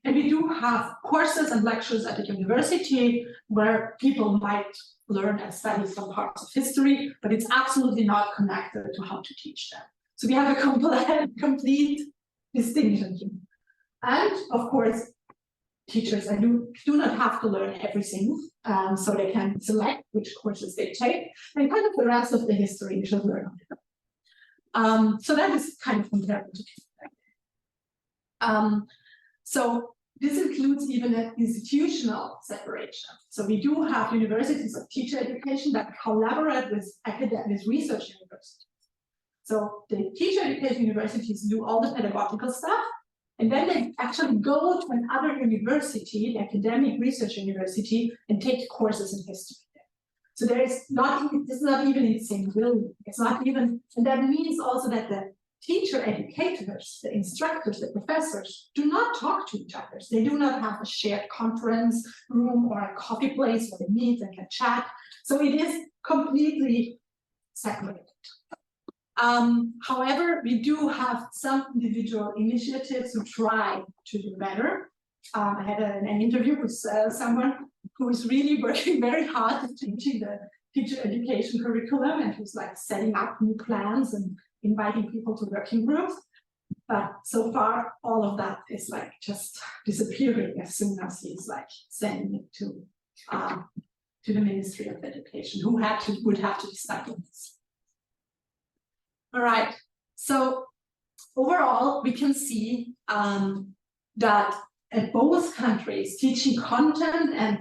And we do have courses and lectures at the university where people might learn and study some parts of history, but it's absolutely not connected to how to teach them. So we have a complete distinction here. And of course, teachers do not have to learn everything, so they can select which courses they take, and kind of the rest of the history you should learn on. So that is kind of comparable to so this includes even an institutional separation. So we do have universities of teacher education that collaborate with academic research universities. So the teacher education universities do all the pedagogical stuff, and then they actually go to another university, the academic research university, and take courses in history. So this is not even in the same building. It's not even, and that means also that the teacher educators, the instructors, the professors do not talk to each other. They do not have a shared conference room or a coffee place where they meet and can chat. So it is completely separated. However, we do have some individual initiatives who try to do better. I had an interview with someone who is really working very hard at changing the teacher education curriculum, and who's like setting up new plans and inviting people to working groups. But so far, all of that is like just disappearing as soon as he's like sending it to the Ministry of Education, who would have to decide on this. All right, so overall, we can see that at both countries, teaching content and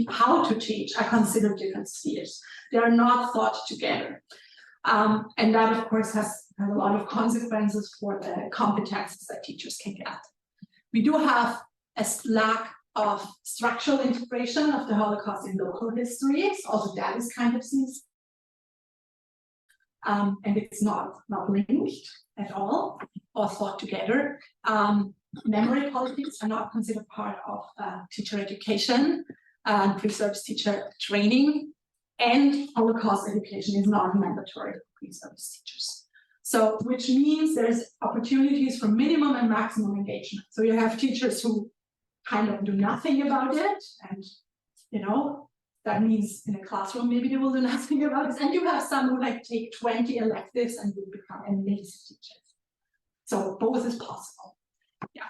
how to teach are considered different spheres. They are not thought together. And that, of course, has a lot of consequences for the competences that teachers can get. We do have a lack of structural integration of the Holocaust in local histories. Also, that is kind of seen. And it's not linked at all or thought together. Memory politics are not considered part of teacher education and pre-service teacher training, and Holocaust education is not mandatory for pre-service teachers. So, which means there's opportunities for minimum and maximum engagement. So you have teachers who kind of do nothing about it, and that means in a classroom maybe they will do nothing about it. And you have some who like take 20 electives and will become amazing teachers. So both is possible. Yeah.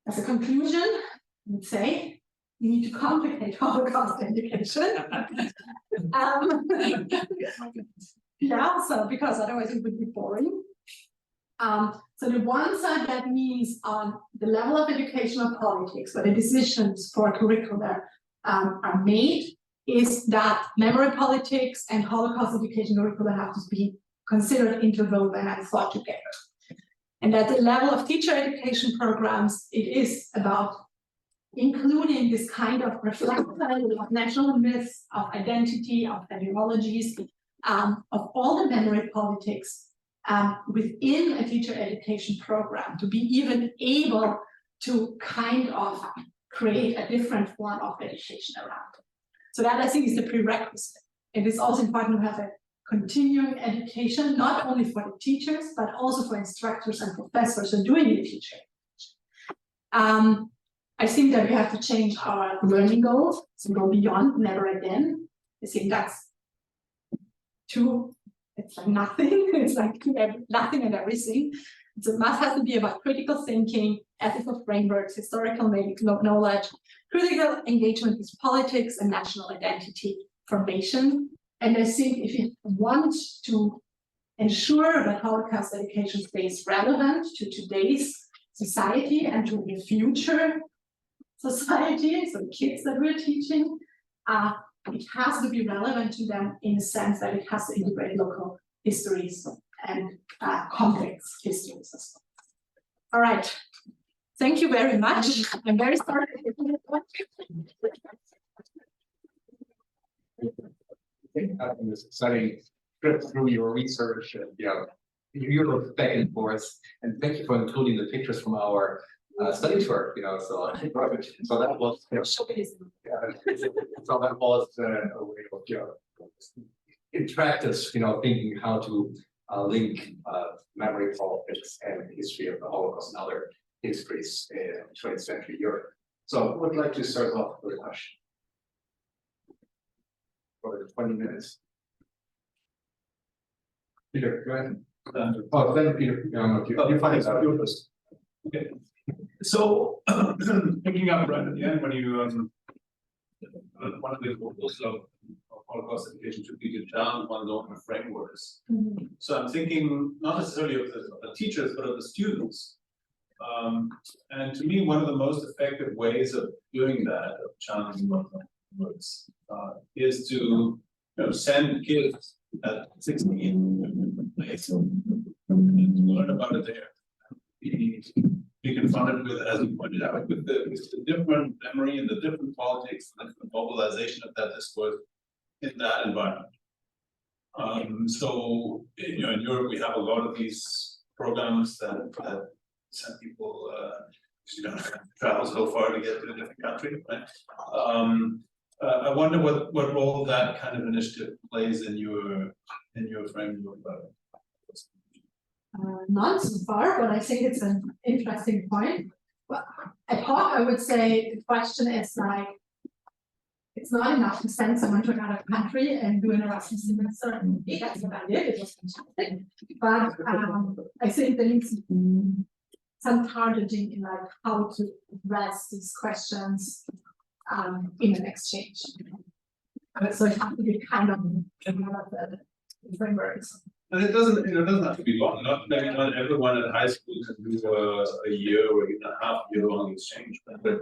As a conclusion, I would say you need to complicate Holocaust education. Yeah, so because otherwise it would be boring. So the one side, that means on the level of educational politics, where the decisions for curricula are made, is that memory politics and Holocaust education curricula have to be considered interwoven and thought together. And at the level of teacher education programs, it is about including this kind of reflection of national myths, of identity, of ideologies, of all the memory politics within a teacher education program, to be even able to kind of create a different form of education around it. So that, I think, is the prerequisite. It is also important to have a continuing education, not only for the teachers, but also for instructors and professors who are doing the teacher education. I think that we have to change our learning goals to go beyond never again. I think that's it's like nothing. It's like nothing and everything. So it has to be about critical thinking, ethical frameworks, historical knowledge, critical engagement with politics and national identity formation. And I think if you want to ensure that Holocaust education stays relevant to today's society and to the future society, so the kids that we're teaching, it has to be relevant to them in the sense that it has to integrate local histories and complex histories as well. All right. Thank you very much. I'm very sorry. This exciting trip through your research, and you look back and forth, and thank you for including the pictures from our study tour. So that was so that was a way of in practice, thinking how to link memory politics and the history of the Holocaust and other histories in 20th century Europe. So I would like to start off with a question for 20 minutes. Peter, go ahead. Then Peter, you find it out. Okay. So picking up right at the end when you one of the goals of Holocaust education should be to challenge one's own frameworks. Mm-hmm. So I'm thinking not necessarily of the teachers, but of the students. And to me, one of the most effective ways of doing that, of challenging one's own frameworks, is to send kids at 16, learn about it there. Be confronted with, as you pointed out, with the different memory and the different politics and the mobilization of that discourse in that environment. So, you know, in Europe, we have a lot of these programs that send people, you know, travel so far to get to a different country, right? I wonder what role that kind of initiative plays in your framework. None so far, but I think it's an interesting point. Well, ad hoc, I would say the question is like, it's not enough to send someone to another country and do an Erasmus semester. And that's what I did. It was fantastic. But I think there needs to be some targeting in like how to address these questions in an exchange. So it has to be kind of developed frameworks. And it doesn't have to be long. Maybe not everyone at high school can do a year or even a half year long exchange, but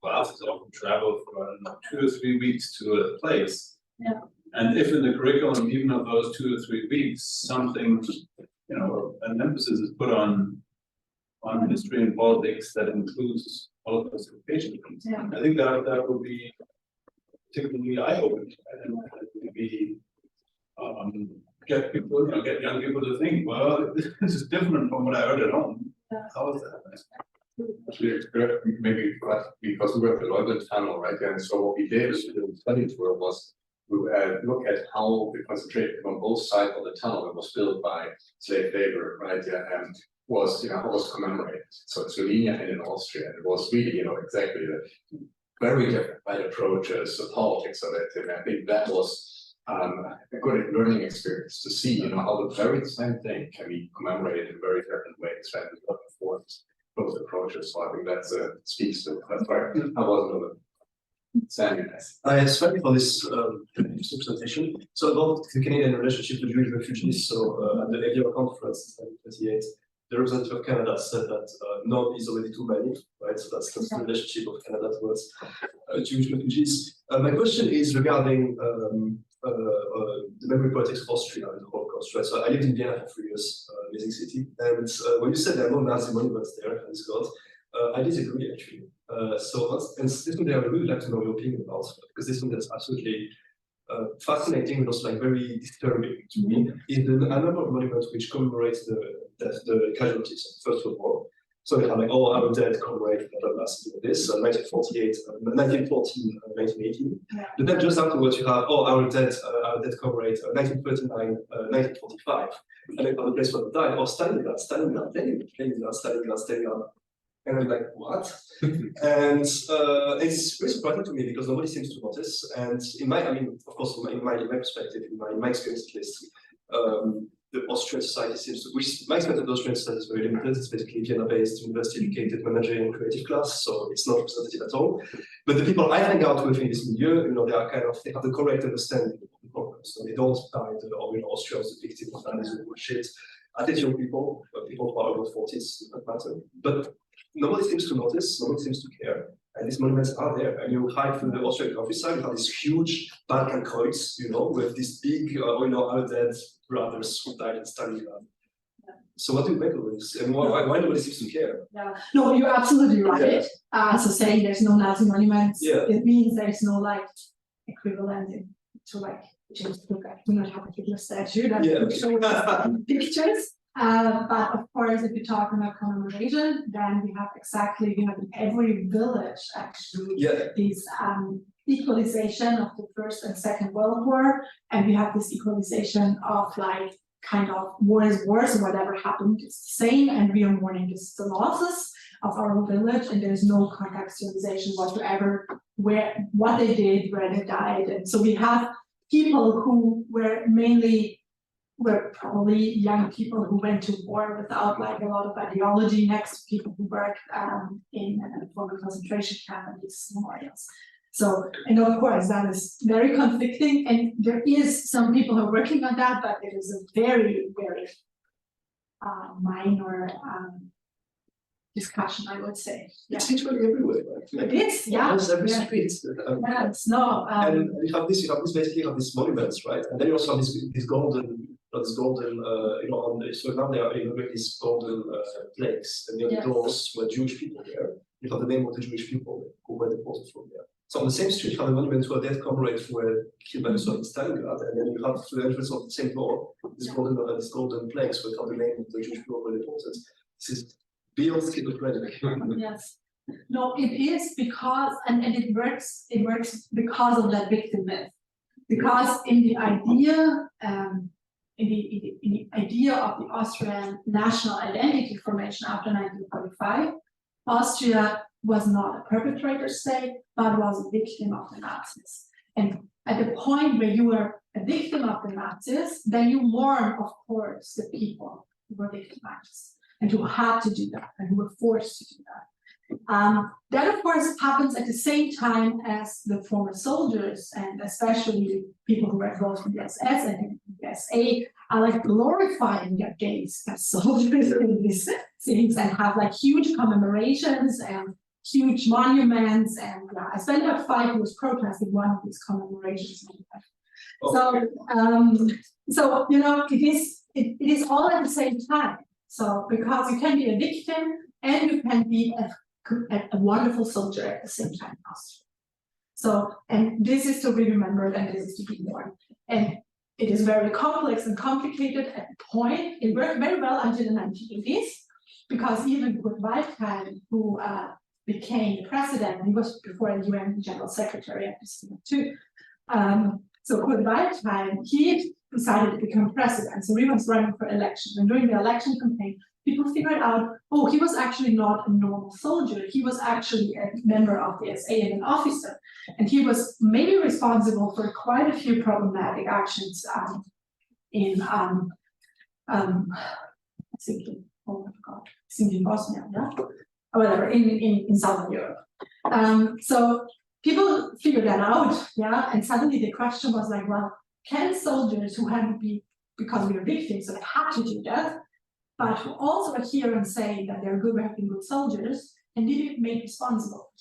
classes often travel for, I don't know, 2 or 3 weeks to a place. Yeah. And if in the curriculum, even of those 2 or 3 weeks, something, you know, an emphasis is put on history and politics that includes Holocaust education, Yeah. I think that would be particularly eye-opening, and it would be get people, you know, get young people to think, well, this is different from what I heard at home. Yeah. How is that? Maybe because we were at the London Tunnel, right? And so what we did is the study tour was we look at how the concentration on both sides of the tunnel that was built by slave labor, right? Yeah, and was, you know, how was commemorated. So in Slovenia and in Austria, and it was really, you know, exactly the very different right approaches, the politics of it, and I think that was a good learning experience to see, you know, how the very same thing can be commemorated in very different ways, right? With different forms, those approaches. So I think that's speaks to that's right. I wasn't Sammy. Yes, thank you for this interesting presentation. So about the Canadian relationship with Jewish refugees. So at the EUCA conference in 1928, the representative of Canada said that none is already too many, right? So that's the relationship of Canada towards Jewish refugees. My question is regarding the memory politics of Austria and the Holocaust, right? So I lived in Vienna for 3 years, amazing city. And when you said there are no Nazi monuments there, thanks God, I disagree actually. So this one I would really like to know your opinion about, because this one that's absolutely fascinating, but also like very disturbing to me, is the number of monuments which commemorate the casualties of the First World War. So you have like, oh, our dead commemorate this, 1948, 1914, 1918. Yeah. But then just afterwards you have, oh, our dead commemorate 1939, 1945. And then the place where they died, oh, Stalingrad, Stalingrad. And I'm like, what? And it's very surprising to me because nobody seems to notice. And in my, I mean, of course, in my perspective, in my experience at least, the Austrian society seems to, which my experience of the Austrian society is very limited. It's basically Vienna-based, university-educated, managerial, creative class, so it's not representative at all. But the people I hang out with in this milieu, you know, they are kind of, they have the correct understanding of the problem. So they don't die, or you know, Austria was the victim of Nazism bullshit. At least young people, people who are over 40s, does not matter. But nobody seems to notice, nobody seems to care. And these monuments are there. And you hike through the Austrian countryside, you have this huge Balkenkreuz, you know, with these big, you know, our dead brothers who died in Stalingrad. Yeah. So what do you make of this? And why nobody seems to care? Yeah, no, you're absolutely right. Yeah. So saying there's no Nazi monuments, it means there's no like equivalent to like James Cook. I do not have a particular statue that would show pictures. But of course, if you're talking about commemoration, then we have in every village actually this equalization of the First and Second World War, and we have this equalization of like kind of war is war, so whatever happened is the same, and we are mourning the losses of our village, and there's no contextualization whatsoever what they did, where they died, and so we have people who were probably young people who went to war without like a lot of ideology next to people who worked in former concentration camp and these memorials. So, and of course, that is very conflicting, and there is some people who are working on that, but it is a very, very minor discussion, I would say. Yeah. It's literally everywhere, right? Like, It is, yeah. almost every Yeah. street. Yes, no, And you have basically have these monuments, right? And then you also have this golden, you know, on the, so now they are inaugurating these golden plaques, and near the Yes. doors were Jewish people there. You have the name of the Jewish people who were deported from there. So on the same street, you have a monument to a dead comrade who were killed by the Soviet Stalingrad, and then you have to the entrance of the same door this golden plaques with the name of the Jewish people who were deported. This is beyond schizophrenic. yes. No, it is because, and it works because of that victim myth. Because in the idea, in the idea of the Austrian national identity formation after 1945, Austria was not a perpetrator state, but was a victim of the Nazis. And at the point where you were a victim of the Nazis, then you mourn, of course, the people who were victimized and who had to do that and who were forced to do that. That, of course, happens at the same time as the former soldiers, and especially people who were involved in the SS and the SA, are like glorifying their days as soldiers in these things and have like huge commemorations and huge monuments. And yeah, I spent about 5 years protesting one of these commemorations. So you know, it is all at the same time. So because you can be a victim and you can be a wonderful soldier at the same time. So, and this is to be remembered and this is to be mourned. And it is very complex and complicated at the point. It worked very well until the 1980s, because even Kurt Waldheim, who became the president, he was before a UN General Secretary at this time too. So Kurt Waldheim, he decided to become president. So he was running for election. And during the election campaign, people figured out, oh, he was actually not a normal soldier. He was actually a member of the SA and an officer. And he was maybe responsible for quite a few problematic actions in Bosnia, yeah? Or whatever, in Southern Europe. So people figured that out, yeah? And suddenly the question was like, well, can soldiers who had to be, because we were victims, so they had to do that, but who also are here and saying that they're good, have been good soldiers, and did it made responsible?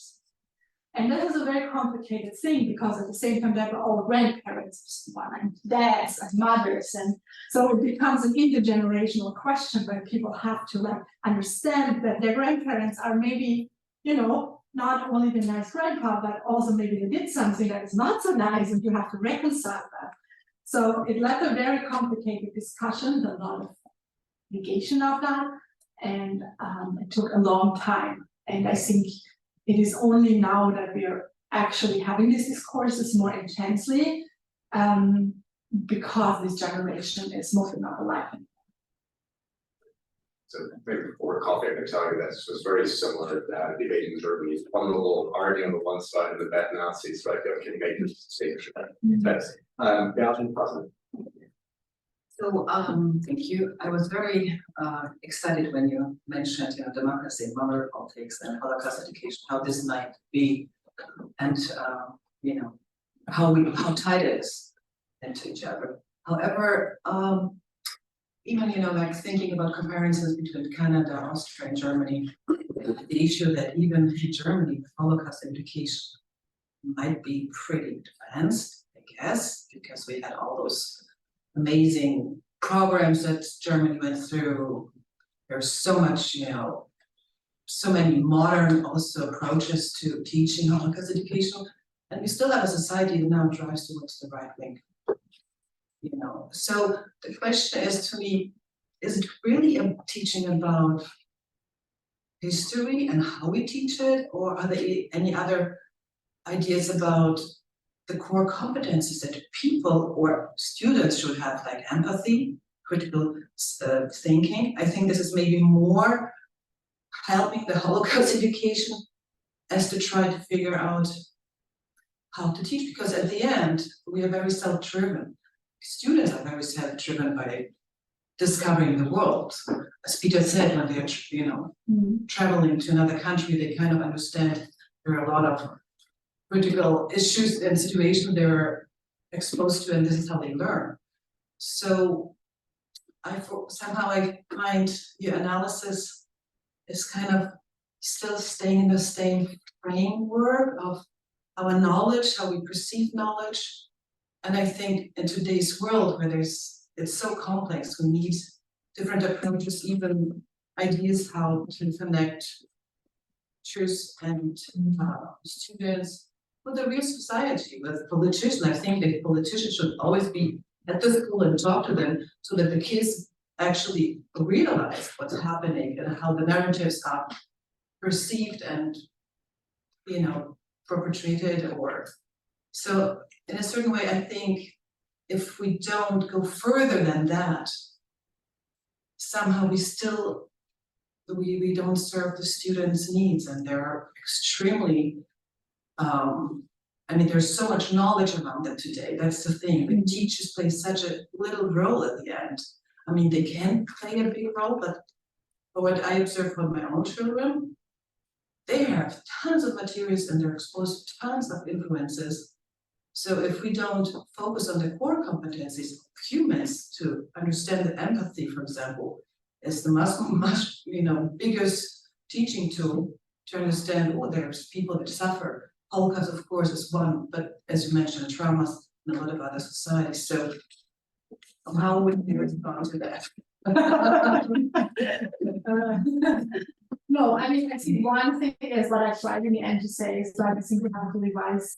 And that is a very complicated thing, because at the same time there were all grandparents and dads and mothers, and so it becomes an intergenerational question where people have to like understand that their grandparents are maybe, you know, not only the nice grandpa, but also maybe they did something that is not so nice, and you have to reconcile that. So it led to a very complicated discussion, a lot of negation of that, and it took a long time. And I think it is only now that we are actually having these discourses more intensely, because this generation is mostly not alive. So maybe before coffee, I can tell you that this was very similar to that debate in Germany. One little party on the one side and the bad Nazis, right? They can make this distinction. That's Belgian president. So thank you. I was very excited when you mentioned, you know, democracy and moral politics and Holocaust education, how this might be, and you know, how tied it is into each other. However, even, you know, like thinking about comparisons between Canada, Austria, and Germany, the issue that even in Germany, Holocaust education might be pretty advanced, I guess, because we had all those amazing programs that Germany went through. There's so much, you know, so many modern also approaches to teaching Holocaust education, and we still have a society that now drives towards the right wing. You know, so the question is to me, is it really a teaching about history and how we teach it, or are there any other ideas about the core competencies that people or students should have, like empathy, critical thinking? I think this is maybe more helping the Holocaust education as to try to figure out how to teach, because at the end, we are very self-driven. Students are very self-driven by discovering the world. As Peter said, when they're, you know, traveling to another country, they kind of understand there are a lot of critical issues and situations they're exposed to, and this is how they learn. So somehow I find your analysis is kind of still staying in the same framework of our knowledge, how we perceive knowledge. And I think in today's world where it's so complex, we need different approaches, even ideas how to connect teachers and students with the real society, with politicians. I think that politicians should always be at the school and talk to them so that the kids actually realize what's happening and how the narratives are perceived and, you know, perpetrated. Or so in a certain way, I think if we don't go further than that, somehow we don't serve the students' needs, and they're extremely I mean, there's so much knowledge around them today. That's the thing. The teachers play such a little role at the end. I mean, they can play a big role, but what I observe from my own children, they have tons of materials and they're exposed to tons of influences. So if we don't focus on the core competencies of humans to understand that empathy, for example, is the much biggest teaching tool to understand, oh, there's people that suffer. Holocaust, of course, is one, but as you mentioned, traumas in a lot of other societies. So how would we respond to that? No, I mean, I think one thing is what I tried in the end to say is that I think we have to revise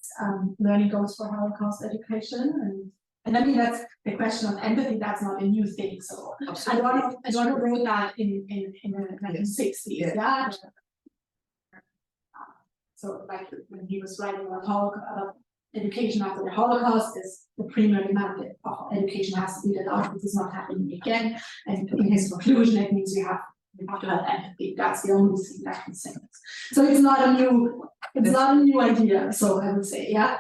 learning goals for Holocaust education. And I mean, that's the question of empathy, that's not a new thing. So Adorno wrote that in the 1960s. Yeah. So like when he was writing about education after the Holocaust, is the premier demand of education has to be that this is not happening again. And in his conclusion, it means you have to have empathy. That's the only thing that can say this. So it's not a new idea. So I would say, yeah.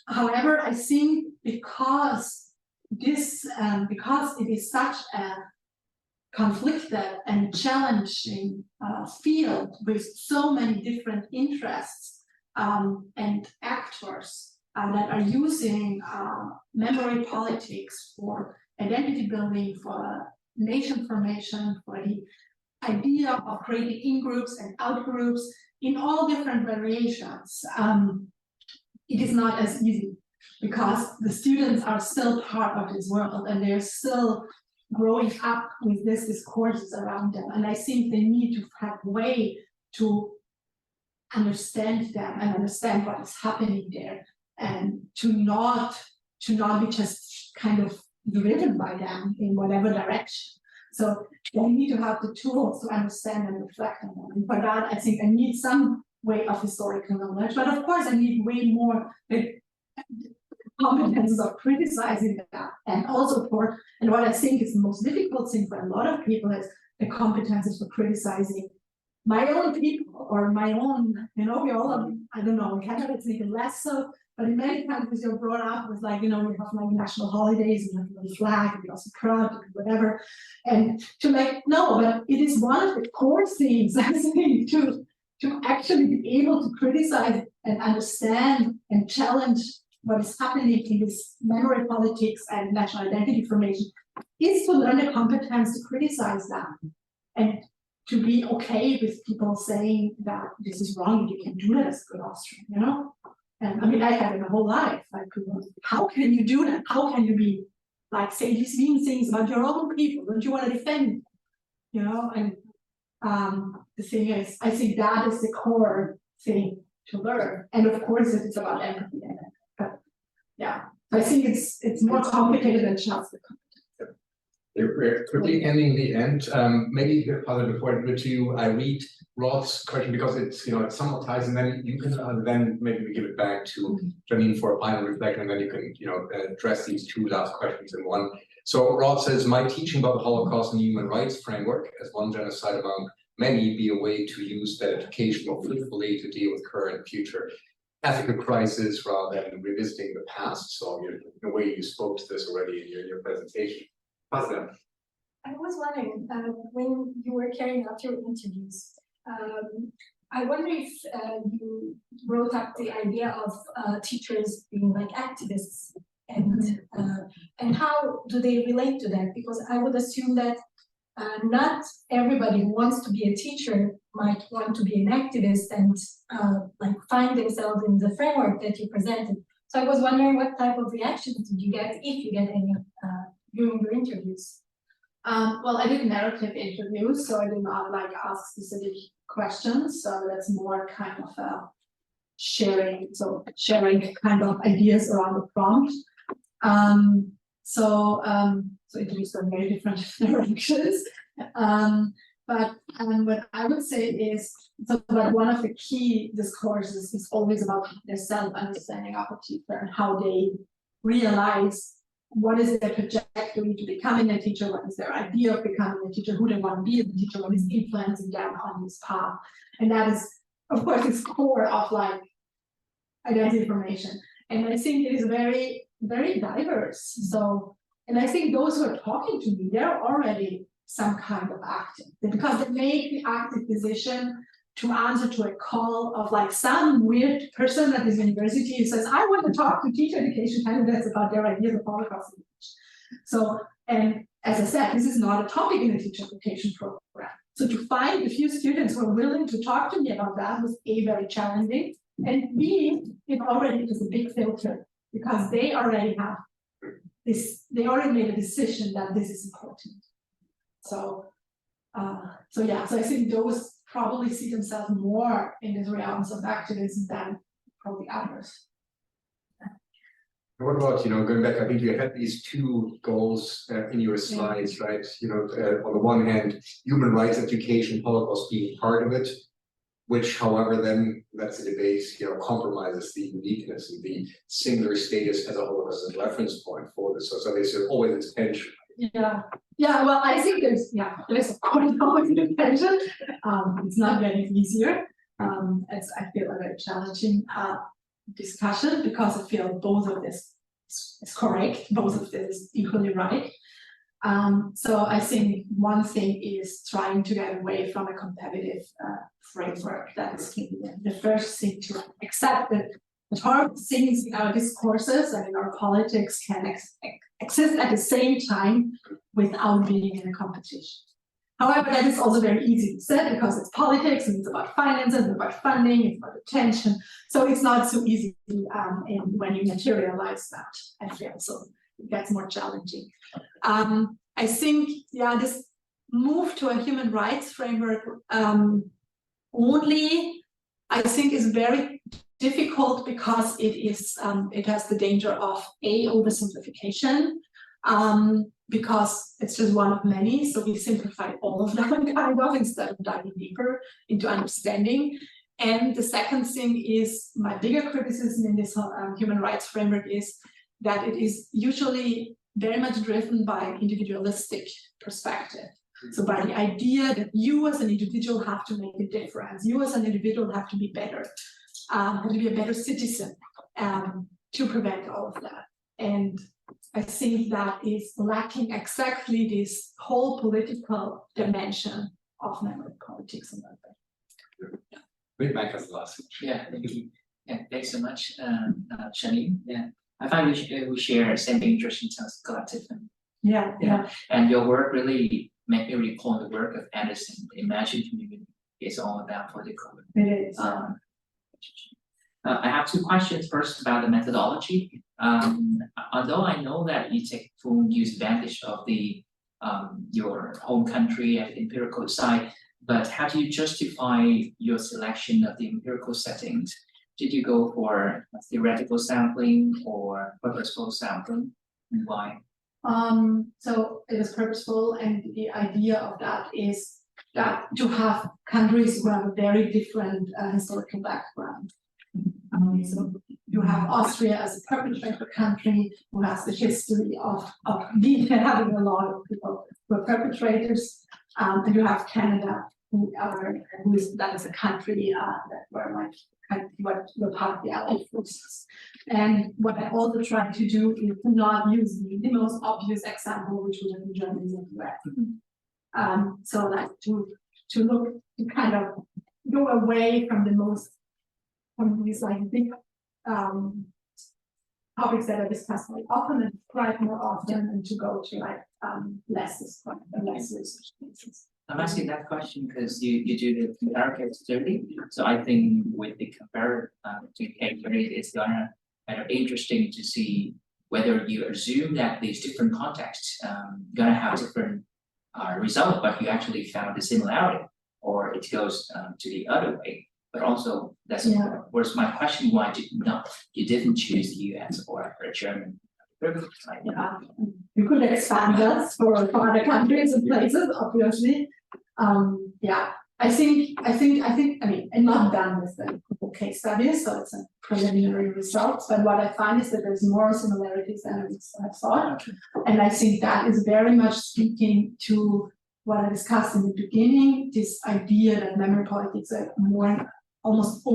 However, I think because it is such a conflicted and challenging field with so many different interests and actors that are using memory politics for identity building, for nation formation, for the idea of creating in-groups and out-groups in all different variations. It is not as easy because the students are still part of this world and they're still growing up with these discourses around them. And I think they need to have a way to understand them and understand what is happening there, and to not be just kind of driven by them in whatever direction. So they need to have the tools to understand and reflect on them. And for that, I think I need some way of historical knowledge, but of course I need way more competences of criticizing that, and also and what I think is the most difficult thing for a lot of people is the competences for criticizing my own people or my own, we all have, I don't know, in Canada it's even less so, but in many countries you're brought up with we have like national holidays, and you have the flag, and you're also proud, and whatever. And but it is one of the core things, I think, to actually be able to criticize and understand and challenge what is happening in this memory politics and national identity formation is to learn the competence to criticize that and to be okay with people saying that this is wrong, you can do that as a good Austrian, And I mean, I had it my whole life. How can you do that? How can you be say these mean things about your own people? Don't you want to defend them? And the thing is, I think that is the core thing to learn. And of course, it's about empathy. Yeah, I think it's more complicated than just the competence. We're quickly ending the end. Maybe before I go to you, I read Rod's question because it's it somewhat ties, and then you can then maybe we give it back to Janine for a final reflection, and then you can address these two last questions in one. So Rod says, my teaching about the Holocaust and human rights framework as one genocide among many be a way to use that education more fruitfully to deal with current and future ethical crisis rather than revisiting the past. So in a way you spoke to this already in your presentation. Pascal. I was wondering, when you were carrying out your interviews, I wonder if you brought up the idea of teachers being like activists, and how do they relate to that? Because I would assume that not everybody who wants to be a teacher might want to be an activist and like find themselves in the framework that you presented. So I was wondering what type of reactions did you get, if you get any, during your interviews? Well, I did narrative interviews, so I did not like ask specific questions. So that's more kind of sharing kind of ideas around the prompt. So interviews are very different directions. But what I would say is, so that one of the key discourses is always about their self-understanding of a teacher and how they realize what is their trajectory to becoming a teacher, what is their idea of becoming a teacher, who they want to be as a teacher, what is influencing them on this path. And that is, of course, its core of like identity formation. And I think it is very, very diverse. So, and I think those who are talking to me, they're already some kind of active, because they make the active decision to answer to a call of like some weird person at this university who says, I want to talk to teacher education candidates about their ideas of Holocaust education. So, and as I said, this is not a topic in the teacher education program. So to find a few students who are willing to talk to me about that was A, very challenging, and B, it already is a big filter, because they already have this, they already made a decision that this is important. So yeah, so I think those probably see themselves more in the realms of activism than probably others. What about, going back, I think you had these two goals in your slides, right? On the one hand, human rights education, Holocaust being part of it, which, however, then that's a debate, compromises the uniqueness and the singular status as a Holocaust as a reference point for this. So there's always a tension. Yeah, well, I think there's of course always a tension. It's not getting easier. It's, I feel, a very challenging discussion, because I feel both of this is correct, both of this is equally right. So I think one thing is trying to get away from a competitive framework. That is the first thing, to accept that the hard things in our discourses and in our politics can exist at the same time without being in a competition. However, that is also very easy to say, because it's politics and it's about finances, it's about funding, it's about attention. So it's not so easy when you materialize that, I feel. So it gets more challenging. I think, this move to a human rights framework only, I think, is very difficult, because it has the danger of oversimplification, because it's just one of many. So we simplify all of them kind of, instead of diving deeper into understanding. And the second thing is, my bigger criticism in this human rights framework is that it is usually very much driven by an individualistic perspective. So by the idea that you as an individual have to make a difference, you as an individual have to be better, have to be a better citizen to prevent all of that. And I think that is lacking exactly this whole political dimension of memory politics and that. Wait, Mike has the last. Yeah, thanks so much, Janine. Yeah, I find we share same interest in terms of collectivism. Yeah. And your work really made me recall the work of Anderson. The Imagine Community is all about political. It is. I have two questions. First, about the methodology. Although I know that you take full use advantage of the your home country and empirical side, but how do you justify your selection of the empirical settings? Did you go for theoretical sampling or purposeful sampling, and why? So it was purposeful, and the idea of that is that to have countries who have a very different historical background. So you have Austria as a perpetrator country who has the history of having a lot of people who are perpetrators, and you have Canada that is a country that were were part of the Allied forces. And what I also try to do is to not use the most obvious example, which would have been Germany and the US. So like to look to kind of go away from these like big topics that are discussed very often and quite more often, and to go to like less described and less research cases. I'm asking that question because you do the comparative study, so I think with the comparative period, it's gonna kind of interesting to see whether you assume that these different contexts gonna have different result, but you actually found a similarity, or it goes to the other way. But also that's was my question: why you didn't choose the US or German? Yeah, you could expand that for other countries and places, obviously. Yeah, I mean, I'm not done with the case studies, so it's a preliminary results. But what I find is that there's more similarities than I thought, and I think that is very much speaking to what I discussed in the beginning. This idea that memory politics are more almost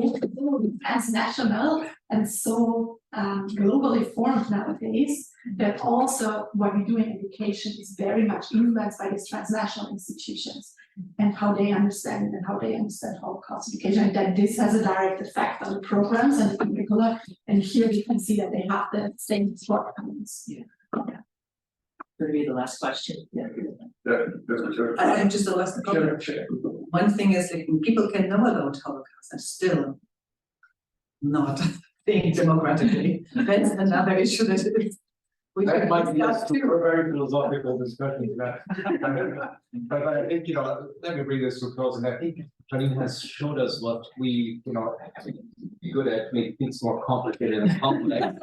transnational and so globally formed nowadays, that also what we do in education is very much influenced by these transnational institutions and how they understand Holocaust education, and that this has a direct effect on the programs and the curricula. And here we can see that they have the same shortcomings. Could be the last question. I'm just the last comment. One thing is that people can know about Holocaust and still not think democratically. That's another issue that is. That might be a very philosophical discussion. But I think, let me bring this to a close, and I think Janine has showed us what we, be good at, make things more complicated and complex,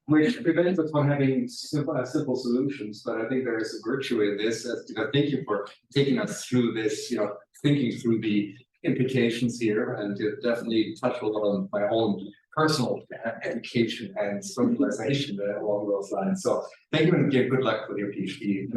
which prevents us from having simple solutions. But I think there is a virtue in this. Thank you for taking us through this, thinking through the implications here, and it definitely touched a lot on my own personal education and socialization along those lines. So thank you, and good luck with your PhD.